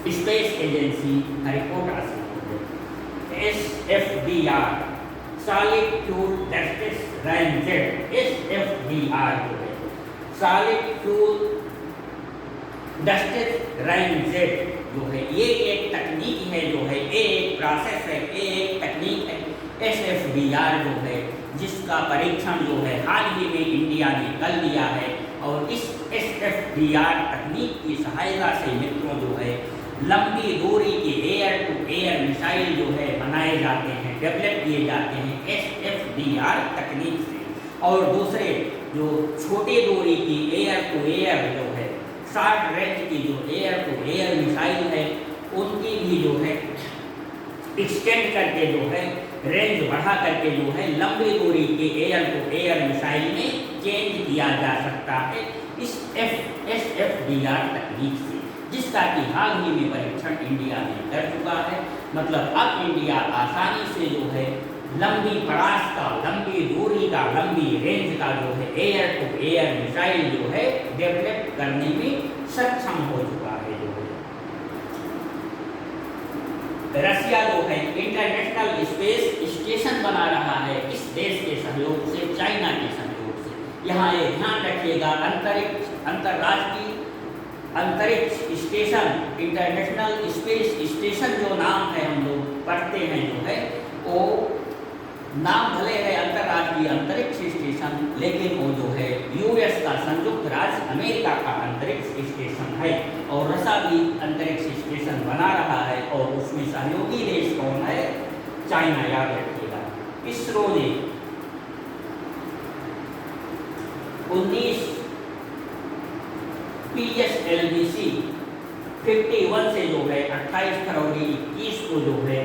स्पेस एजेंसी हरिकोटा से। SFDR सॉलिड फ्यूल डेस्टिस रैंजेट SFDR जो है सॉलिड फ्यूल डस्टेड राइनजेट जो है ये एक तकनीक है, जो है ये एक प्रोसेस है, ये एक तकनीक है SFDR जो है, जिसका परीक्षण जो है हाल ही में इंडिया ने कर लिया है। और इस SFDR तकनीक की सहायता से मित्रों जो है लंबी दूरी के एयर टू एयर मिसाइल जो है बनाए जाते हैं, डेवलप किए जाते हैं SFDR तकनीक से। और दूसरे जो छोटे दूरी की एयर टू एयर जो है शॉर्ट रेंज की जो एयर टू एयर मिसाइल है उनकी भी जो है एक्सटेंड करके जो है रेंज बढ़ा करके जो है लंबी दूरी के एयर टू एयर मिसाइल में चेंज किया जा सकता है इस SFDR तकनीक से, जिसका कि हाल ही में परीक्षण इंडिया ने कर चुका है। मतलब अब इंडिया आसानी से जो है लंबी पड़ास का, लंबी दूरी का, लंबी रेंज का जो है एयर टू एयर मिसाइल जो है डेवलप करने में सक्षम हो चुका है। जो है रसिया जो है इंटरनेशनल स्पेस स्टेशन बना रहा है किस देश के सहयोग से? चाइना के सहयोग से। यहाँ ये ध्यान रखिएगा अंतर्राष्ट्रीय अंतरिक्ष स्टेशन, इंटरनेशनल स्पेस स्टेशन जो नाम है हम लोग पढ़ते हैं जो है वो नाम भले है अंतर्राष्ट्रीय अंतरिक्ष स्टेशन, लेकिन वो जो है US का, संयुक्त राज्य अमेरिका का अंतरिक्ष स्टेशन है। और रसा भी अंतरिक्ष स्टेशन बना रहा है और उसमें सहयोगी देश कौन है? चाइना, याद रखिएगा। इसरो ने 19 PSLV 51 से जो है 28 फरवरी 21 को जो है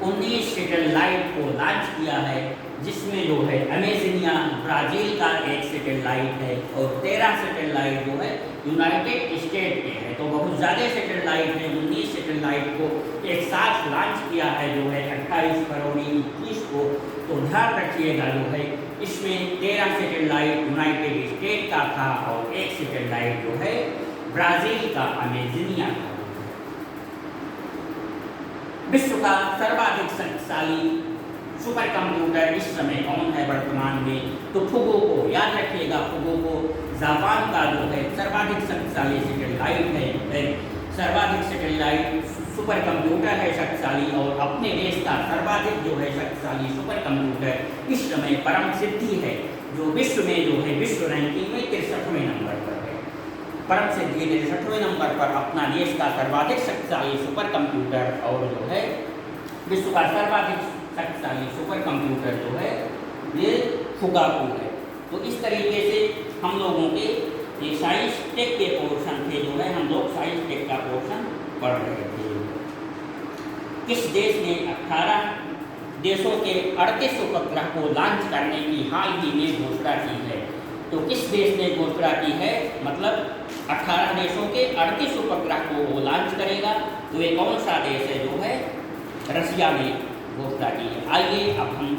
19 सैटेलाइट को लॉन्च किया है, जिसमें जो है अमेजिनिया ब्राज़ील का एक सैटेलाइट है और 13 सैटेलाइट जो है यूनाइटेड स्टेट के हैं। तो बहुत ज़्यादा सैटेलाइट है, 19 सैटेलाइट को एक साथ लॉन्च किया है जो है 28 फरवरी 21 को। तो ध्यान रखिएगा जो है इसमें 13 सैटेलाइट यूनाइटेड स्टेट का था और एक सैटेलाइट जो है ब्राज़ील का अमेजिनिया का। विश्व का सर्वाधिक शक्तिशाली सुपर कंप्यूटर इस समय कौन है वर्तमान में? तो फुगोको, याद रखिएगा फुगोको जापान का जो है सर्वाधिक शक्तिशाली सैटेलाइट है, सर्वाधिक सैटेलाइट सुपर कंप्यूटर है शक्तिशाली। और अपने देश का सर्वाधिक जो है शक्तिशाली सुपर कंप्यूटर इस समय परम सिद्धि है, जो विश्व में जो है विश्व रैंकिंग में 63वें नंबर पर है। परम सिद्धि 63वें नंबर पर अपना देश का सर्वाधिक शक्तिशाली सुपर कंप्यूटर और जो है विश्व का सर्वाधिक शक्तिशाली सुपर कंप्यूटर जो है ये फुगाको है। तो इस तरीके से हम लोगों के ये साइंस टेक के पोर्शन थे जो है हम लोग साइंस टेक का पोर्शन पढ़ रहे थे। किस देश ने 18 देशों के 38 उपग्रह को लॉन्च करने की हाल ही में घोषणा की है? तो किस देश ने घोषणा की है? मतलब 18 देशों के 38 उपग्रह को वो लॉन्च करेगा। तो ये कौन सा देश है? जो है रसिया ने घोषणा की है। आइए अब हम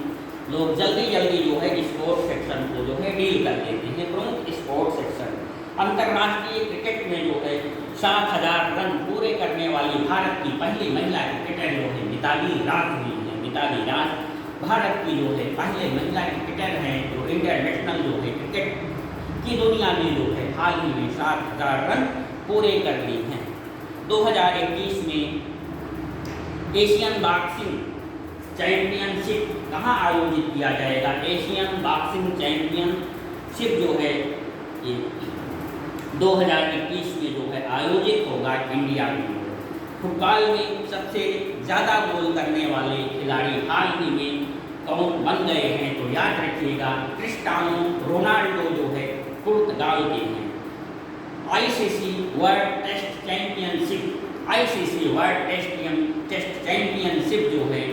लोग जल्दी जो है स्पोर्ट्स सेक्शन को जो है डील कर लेते हैं। प्रमुख स्पोर्ट्स सेक्शन, अंतर्राष्ट्रीय क्रिकेट में जो है 7,000 रन पूरे करने वाली भारत की पहली महिला क्रिकेटर जो है मिताली राज हुई है। मिताली राज भारत की जो है पहले महिला क्रिकेटर हैं जो इंटरनेशनल जो है क्रिकेट की दुनिया में जो है हाल ही में 7,000 रन पूरे कर लिए हैं। 2021 में एशियन बॉक्सिंग चैंपियनशिप कहाँ आयोजित किया जाएगा? एशियन बॉक्सिंग चैंपियनशिप जो है ये 2021 में जो है आयोजित होगा इंडिया में। फुटबॉल में सबसे ज़्यादा गोल करने वाले खिलाड़ी हाल ही में कौन बन गए हैं? तो याद रखिएगा क्रिस्टियानो रोनाल्डो जो है पुर्तगाल के हैं। ICC world test championship, ICC world test championship जो है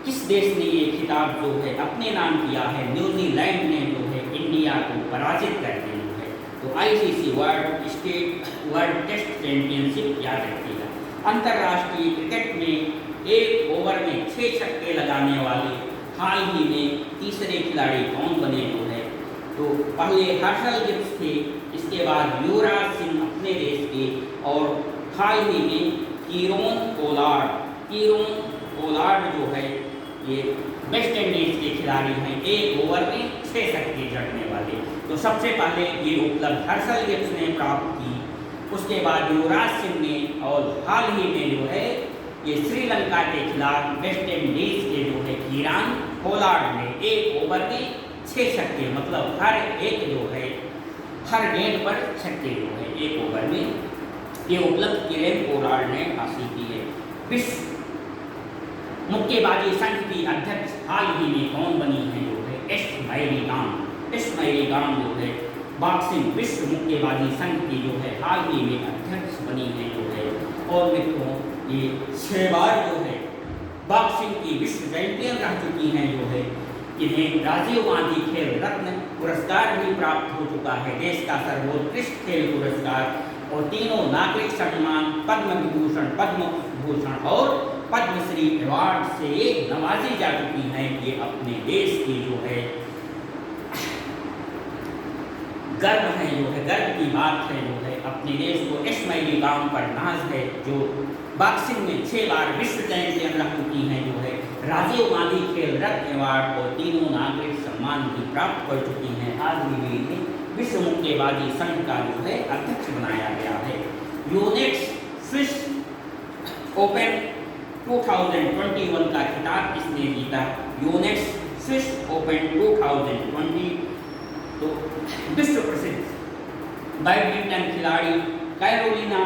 किस देश ने ये खिताब जो है अपने नाम किया है? न्यूजीलैंड ने जो है इंडिया को पराजित करके जो है। तो ICC वर्ल्ड टेस्ट चैंपियनशिप याद रखिएगा। अंतर्राष्ट्रीय क्रिकेट में एक ओवर में 6 छक्के लगाने वाले हाल ही में तीसरे खिलाड़ी कौन बने जो है? तो पहले हर्षल गिब्स थे, इसके बाद युवराज सिंह अपने देश के, और हाल ही में कीरोन पोलार्ड जो है ये वेस्ट इंडीज के खिलाड़ी हैं, एक ओवर में 6 छक्के जड़ने वाले। तो सबसे पहले ये उपलब्ध हर्षल गिब्स ने प्राप्त की उसके बाद युवराज सिंह ने और हाल ही में जो है ये श्रीलंका के खिलाफ वेस्ट इंडीज के जो है ईरान पोलार्ड ने 1 ओवर में 6 छक्के, मतलब हर एक जो है हर गेंद पर छक्के जो है 1 ओवर में, ये उपलब्धि किरेन पोलार्ड ने हासिल की है। विश्व मुक्केबाजी संघ की अध्यक्ष हाल ही में कौन बनी है जो है एस मैरी कॉम जो है बॉक्सिंग विश्व मुक्केबाजी संघ की जो है हाल ही में अध्यक्ष बनी है जो है। और मित्रों ये 6 बार जो है बॉक्सिंग की विश्व चैंपियन रह चुकी हैं जो है। इन्हें राजीव गांधी खेल रत्न पुरस्कार भी प्राप्त हो चुका है, देश का सर्वोत्कृष्ट खेल पुरस्कार, और तीनों नागरिक सम्मान पद्म विभूषण, पद्म भूषण और पद्मश्री अवार्ड से नवाजी जा चुकी हैं। ये अपने देश की जो है गर्व है जो है, गर्व की बात है जो है। अपने देश को एस मैरी कॉम पर नाज है, जो बॉक्सिंग में 6 बार विश्व चैंपियन रह चुकी हैं जो है। राजीव गांधी खेल रत्न अवार्ड और तीनों नागरिक सम्मान भी प्राप्त कर चुकी हैं। हाल ही में इन्हें विश्व मुक्केबाजी संघ का जो है अध्यक्ष बनाया गया है। यूनेक्स स्विस ओपन 2021 का खिताब किसने जीता? Unix Swiss open 2020। तो विश्व प्रसिद्ध बैडमिंटन खिलाड़ी कैरोलिना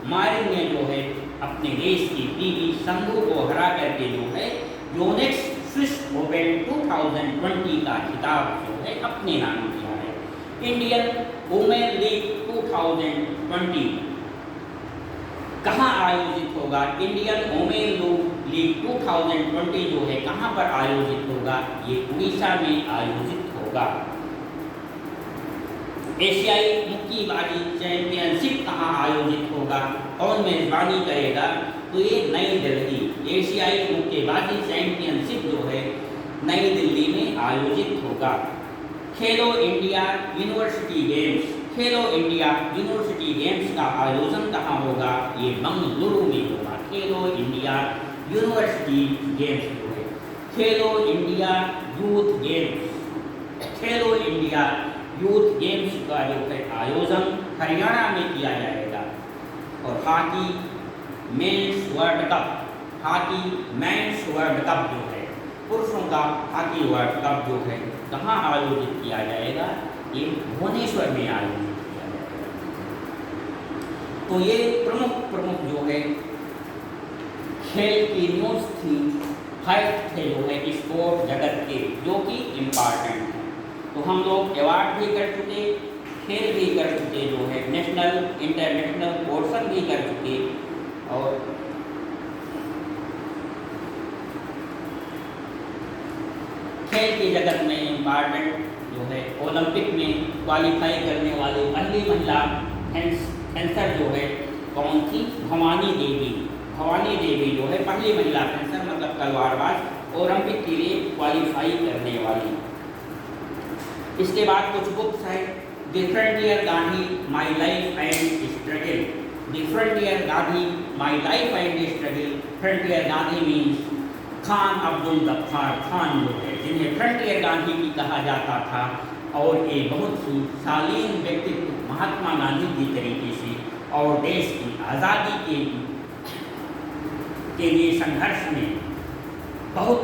मारिन ने जो है अपने देश की पीवी संधू को हरा करके जो है यूनेक्स स्विस ओपन 2020 का खिताब जो है अपने नाम किया है। इंडियन वुमेन लीग 2020 कहाँ आयोजित होगा? इंडियन वुमेन लीग 2020 जो है कहाँ पर आयोजित होगा? ये उड़ीसा में आयोजित होगा। एशियाई मुक्केबाजी चैंपियनशिप कहाँ आयोजित होगा? कौन मेजबानी करेगा? तो ये नई दिल्ली, एशियाई मुक्केबाजी चैंपियनशिप जो है नई दिल्ली में आयोजित होगा। खेलो इंडिया यूनिवर्सिटी गेम्स, खेलो इंडिया यूनिवर्सिटी गेम्स का आयोजन कहाँ होगा? ये बंगलुरु में होगा। खेलो इंडिया यूनिवर्सिटी गेम्स जो है, खेलो इंडिया यूथ गेम्स, खेलो इंडिया यूथ गेम्स का जो है आयोजन हरियाणा में किया जाएगा। और hockey mains world cup, hockey mains world cup जो है पुरुषों का हॉकी वर्ल्ड कप जो है कहाँ आयोजित किया जाएगा? ये भुवनेश्वर में आयोजित किया जाएगा। तो ये प्रमुख जो है खेल की न्यूज़ थी, फैक्ट थे जो है स्पोर्ट जगत के, जो कि इम्पॉर्टेंट है। तो हम लोग अवार्ड भी कर चुके, खेल भी कर चुके जो है, नेशनल इंटरनेशनल पोर्शन भी कर चुके, और खेल की जगत में इम्पॉर्टेंट जो है ओलंपिक में क्वालिफाई करने वाली पहली महिला फेंसर जो है कौन थी? भवानी देवी जो है पहली महिला फेंसर, मतलब तलवारबाज, ओलंपिक के लिए क्वालिफाई करने वाली। इसके बाद कुछ बुक्स हैं। The frontier Gandhi my life and struggle, the frontier Gandhi my life and struggle. Frontier Gandhi means Khan Abdul Ghaffar Khan जो है, जिन्हें फ्रंटियर गांधी भी कहा जाता था, और ये बहुत ही शालीन व्यक्तित्व महात्मा गांधी की तरीके से और देश की आज़ादी के लिए संघर्ष में बहुत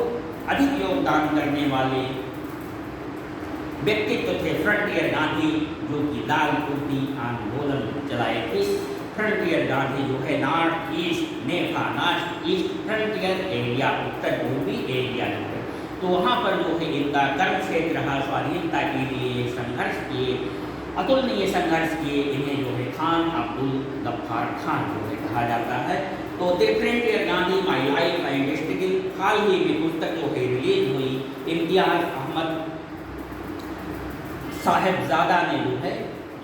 अधिक योगदान करने वाले व्यक्तित्व थे फ्रंटियर गांधी, जो कि लाल कुर्ती आंदोलन चलाए थे। फ्रंटियर गांधी जो है नॉर्थ ईस्ट नेफा, नॉर्थ ईस्ट फ्रंटियर एरिया, उत्तर पूर्वी एरिया जो है, तो वहाँ पर जो है इनका कर्म क्षेत्र रहा। स्वाधीनता के लिए संघर्ष किए, अतुलनीय संघर्ष किए। इन्हें जो है खान अब्दुल गफ्फार खान जो है कहा जाता है। तो the frontier Gandhi my life and struggle हाल ही में पुस्तक जो है रिलीज हुई। इम्तियाज़ अहमद साहिबजादा ने जो है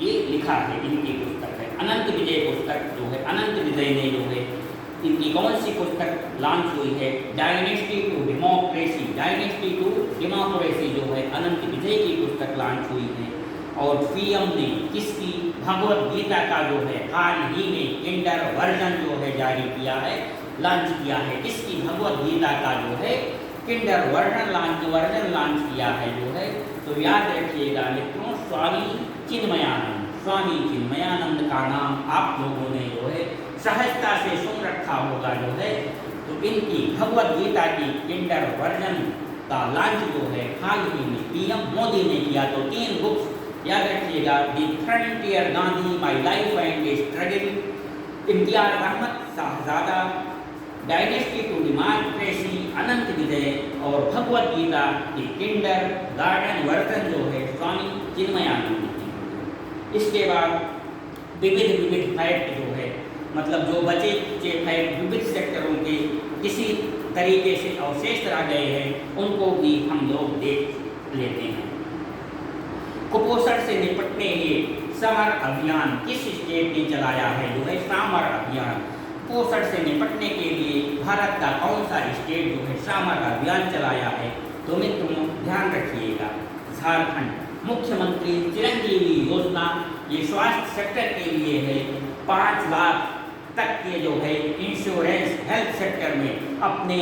ये लिखा है, इनकी पुस्तक है। अनंत विजय पुस्तक जो है, अनंत विजय ने जो है इनकी कौन सी पुस्तक लॉन्च हुई है? Dynasty to democracy, dynasty to democracy जो है अनंत विजय की पुस्तक लॉन्च हुई है। और पीएम ने किसकी? भगवत गीता का जो है हाल ही में किंडर वर्जन जो है जारी किया है, लॉन्च किया है। किसकी? भगवत गीता का जो है किंडर वर्जन लॉन्च किया है जो है। तो याद रखिएगा मित्रों, स्वामी स्वामी चिन्मयानंद का नाम आप लोगों ने जो है सहजता से सुन रखा होगा जो है। तो इनकी भगवद गीता की किंडर वर्जन का लॉन्च जो है हाल ही में पीएम मोदी ने किया। तो 3 बुक्स याद रखिएगा, the frontier Gandhi, my life and struggle, Imtiaz Ahmed Sahibzada, dynasty to democracy, Anant Vijay, और भगवद गीता की किंडर गार्डन वर्जन जो है स्वामी चिन्मयानंद की। इसके बाद विविध फैक्ट जो है, मतलब जो बचे कुचे फैक्ट विविध सेक्टरों के किसी तरीके से अवशेष रह गए हैं उनको भी हम लोग देख लेते हैं। कुपोषण से निपटने के समर अभियान किस स्टेट ने चलाया है जो है समर अभियान। कुपोषण से निपटने के लिए भारत का कौन सा स्टेट जो है समर अभियान चलाया है? तो मित्रों ध्यान रखिएगा, झारखंड। मुख्यमंत्री चिरंजीवी योजना ये स्वास्थ्य सेक्टर के लिए है। 5 लाख तक के जो है इंश्योरेंस हेल्थ सेक्टर में अपने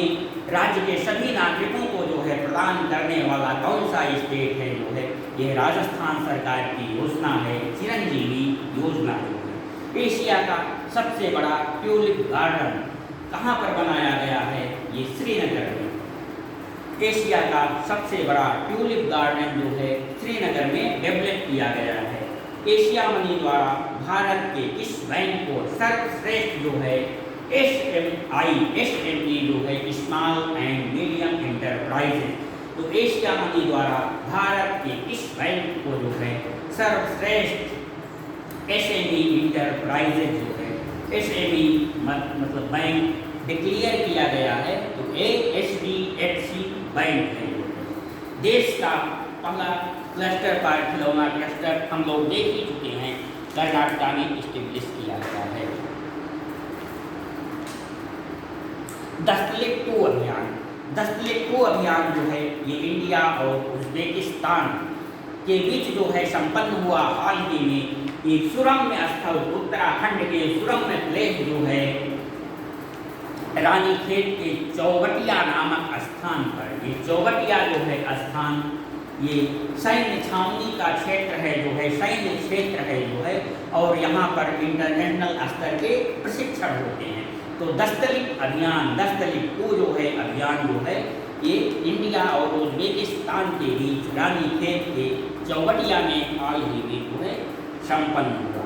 राज्य के सभी नागरिकों को जो है प्रदान करने वाला कौन सा स्टेट है जो है ये राजस्थान सरकार की योजना है, चिरंजीवी योजना जो है। एशिया का सबसे बड़ा ट्यूलिप गार्डन कहाँ पर बनाया गया है? ये श्रीनगर में। एशिया का सबसे बड़ा ट्यूलिप गार्डन जो है श्रीनगर में डेवलप किया गया है। एशिया मनी द्वारा भारत के इस बैंक को सर्वश्रेष्ठ जो है SME जो है स्मॉल एंड मीडियम एंटरप्राइजेज, तो एशिया मनी द्वारा भारत के इस बैंक को जो है सर्वश्रेष्ठ SME इंटरप्राइजेज जो है SME मतलब बैंक डिक्लेयर किया गया है। तो HDFC बैंक है। देश का पहला क्लस्टर पार्क खिलौना क्लस्टर हम लोग देख ही चुके हैं, कर्नाटक में इस्टेब्लिश किया गया है। दस्तलिक 2 अभियान। दस्तलिक 2 अभियान जो है ये इंडिया और उज्बेकिस्तान के बीच जो है संपन्न हुआ हाल ही में। ये सुरम्य स्थल उत्तराखंड के सुरम्य प्लेस जो है रानीखेत के चौबटिया नामक स्थान पर, ये चौबटिया जो है स्थान ये सैन्य छावनी का क्षेत्र है जो है, सैन्य क्षेत्र है जो है, और यहाँ पर इंटरनेशनल स्तर के प्रशिक्षण होते हैं। तो दस्तलिक अभियान, दस्तलिक 2 जो है अभियान जो है ये इंडिया और उज्बेकिस्तान के बीच रानीखेत के चौबटिया में हाल ही में जो है संपन्न हुआ।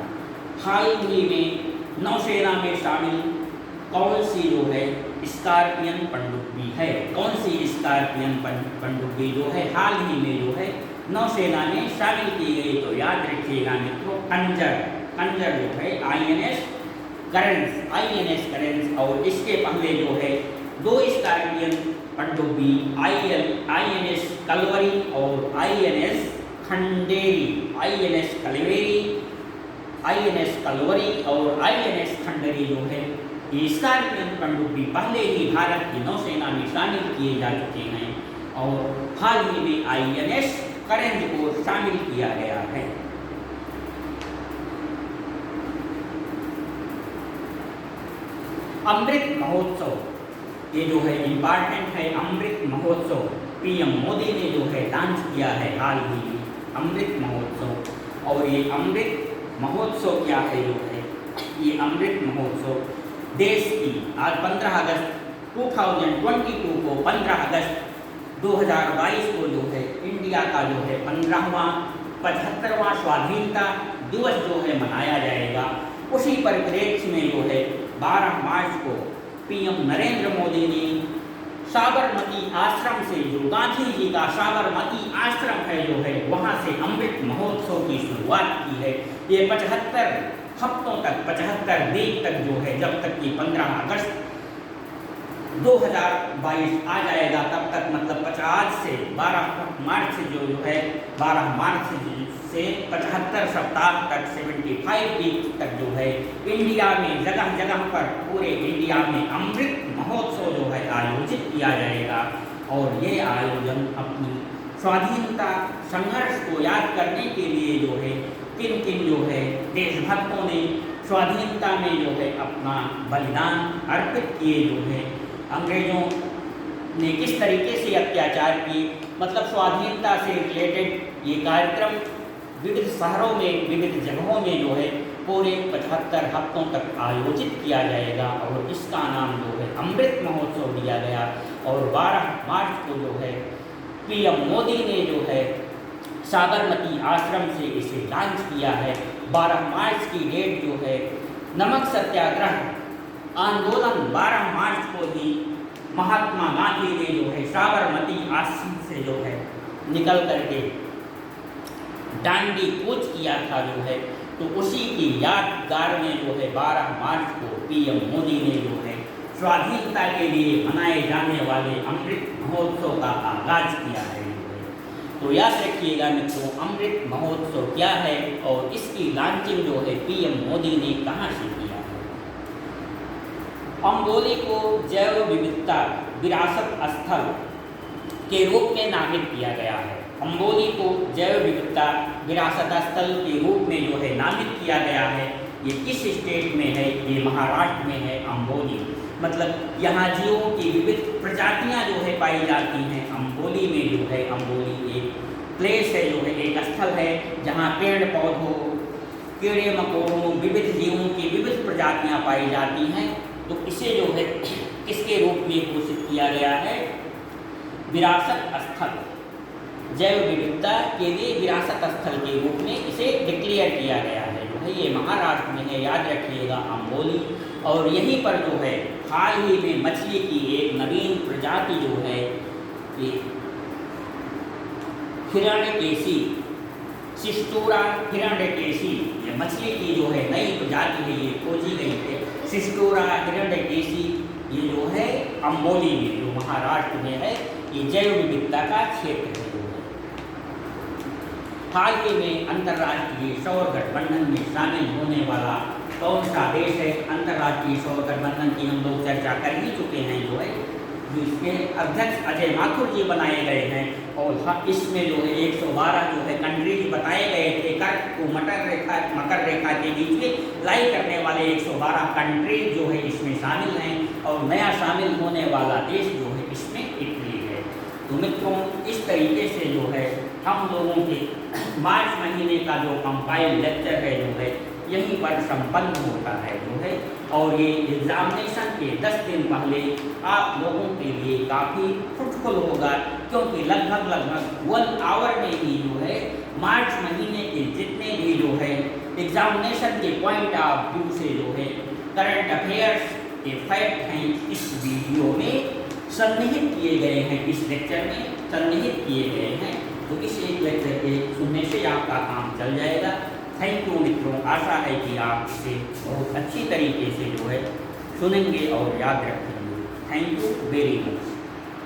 हाल ही में नौसेना में शामिल कौन सी जो है स्कॉर्पियन पनडुब्बी है? कौन सी स्कॉर्पियन पनडुब्बी जो है हाल ही में जो है नौसेना में शामिल की गई? तो याद रखिएगा मित्रों, कंजर जो है INS करेंस, और इसके पहले जो है 2 स्कॉर्पियन पनडुब्बी INS कलवरी और INS खंडेरी, INS कलवरी और INS खंडेरी जो है ये स्कॉर्पियन पनडुब्बी पहले ही भारत की नौसेना में शामिल किए जा चुके हैं और हाल ही में INS करेंज को शामिल किया गया है। अमृत महोत्सव ये जो है इम्पॉर्टेंट है। अमृत महोत्सव PM मोदी ने जो है लॉन्च किया है हाल ही में, अमृत महोत्सव। और ये अमृत महोत्सव क्या है जो है ये अमृत महोत्सव देश की आज 15 अगस्त 2022 को 15 अगस्त 2022 को जो है इंडिया का जो है 75वां स्वाधीनता दिवस जो है मनाया जाएगा। उसी परिप्रेक्ष्य में जो है 12 मार्च को PM नरेंद्र मोदी ने साबरमती आश्रम से, जो गांधी जी का साबरमती आश्रम है जो है वहाँ से अमृत महोत्सव की शुरुआत की है। ये 75 हफ्तों तक, 75 दिन तक जो है, जब तक कि 15 अगस्त 2022 आ जाएगा तब तक, मतलब आज से 12 मार्च से जो है 12 मार्च से 75 सप्ताह तक 75 वीक तक जो है इंडिया में जगह जगह पर पूरे इंडिया में अमृत महोत्सव जो है आयोजित किया जाएगा। और ये आयोजन अपनी स्वाधीनता संघर्ष को याद करने के लिए जो है किन किन जो है देशभक्तों ने स्वाधीनता में जो है अपना बलिदान अर्पित किए, जो है अंग्रेजों ने किस तरीके से अत्याचार किए, मतलब स्वाधीनता से रिलेटेड ये कार्यक्रम विविध शहरों में, विविध जगहों में जो है पूरे 75 हफ्तों तक आयोजित किया जाएगा और इसका नाम जो है अमृत महोत्सव दिया गया। और 12 मार्च को जो है पीएम मोदी ने जो है साबरमती आश्रम से इसे लॉन्च किया है। 12 मार्च की डेट जो है नमक सत्याग्रह आंदोलन 12 मार्च को ही महात्मा गांधी ने जो है साबरमती आश्रम से जो है निकल करके दांडी कूच किया था जो है, तो उसी की यादगार में जो है 12 मार्च को पीएम मोदी ने जो है स्वाधीनता के लिए मनाए जाने वाले अमृत महोत्सव का आगाज किया है। तो याद रखिएगा मित्रों, अमृत महोत्सव क्या है और इसकी लॉन्चिंग जो है पीएम मोदी ने कहाँ से किया है। अम्बोली को जैव विविधता विरासत स्थल के रूप में नामित किया गया है। अम्बोली को जैव विविधता विरासत स्थल के रूप में जो है नामित किया गया है। ये किस स्टेट में है? ये महाराष्ट्र में है अम्बोली। मतलब यहाँ जीवों की विविध प्रजातियाँ जो है पाई जाती हैं। अम्बोली में जो है, अम्बोली एक प्लेस है जो है, एक स्थल है जहाँ पेड़ पौधों, कीड़े मकोड़ों, विविध जीवों की विविध प्रजातियाँ पाई जाती हैं। तो इसे जो है किसके रूप में घोषित किया गया है? विरासत स्थल, जैव विविधता के लिए विरासत स्थल के रूप में इसे डिक्लेयर किया गया है जो है। ये महाराष्ट्र में है, याद रखिएगा अम्बोली। और यहीं पर जो है हाल ही में मछली की एक नवीन प्रजाति जो है ये हिरण्यकेशी, सिस्टोरा हिरण्यकेशी, ये मछली की जो है नई प्रजाति है, ये खोजी गई है। सिस्टोरा हिरण्यकेशी ये जो है अम्बोली में जो महाराष्ट्र में है, ये जैव विविधता का क्षेत्र है। हाल ही में अंतर्राष्ट्रीय सौर गठबंधन में शामिल होने वाला कौन सा देश है? अंतर्राष्ट्रीय सौर गठबंधन की हम लोग चर्चा कर ही चुके हैं जो है, जो इसके अध्यक्ष अजय माथुर जी बनाए गए हैं। और इसमें जो है 112 जो है कंट्रीज बताए गए थे। कर्क को मकर रेखा के बीच में लाई करने वाले 112 कंट्रीज जो है इसमें शामिल हैं। और नया शामिल होने वाला देश जो है इसमें इटली है। तो मित्रों, इस तरीके से जो है हम लोगों के मार्च महीने का जो कंपाइल लेक्चर है जो है यहीं पर संपन्न होता है जो है। और ये एग्जामिनेशन के 10 दिन पहले आप लोगों के लिए काफ़ी फ्रूटफुल होगा, क्योंकि लगभग 1 आवर में ही जो है मार्च महीने के जितने भी जो है एग्जामिनेशन के पॉइंट ऑफ व्यू से जो है करंट अफेयर्स के फैक्ट हैं इस वीडियो में सन्निहित किए गए हैं, इस लेक्चर में सन्निहित किए गए हैं। तो इस एक लेक्चर के सुनने से आपका काम चल जाएगा। थैंक यू मित्रों, आशा है कि आप इसे बहुत अच्छी तरीके से जो है सुनेंगे और याद रखेंगे। Thank you very much.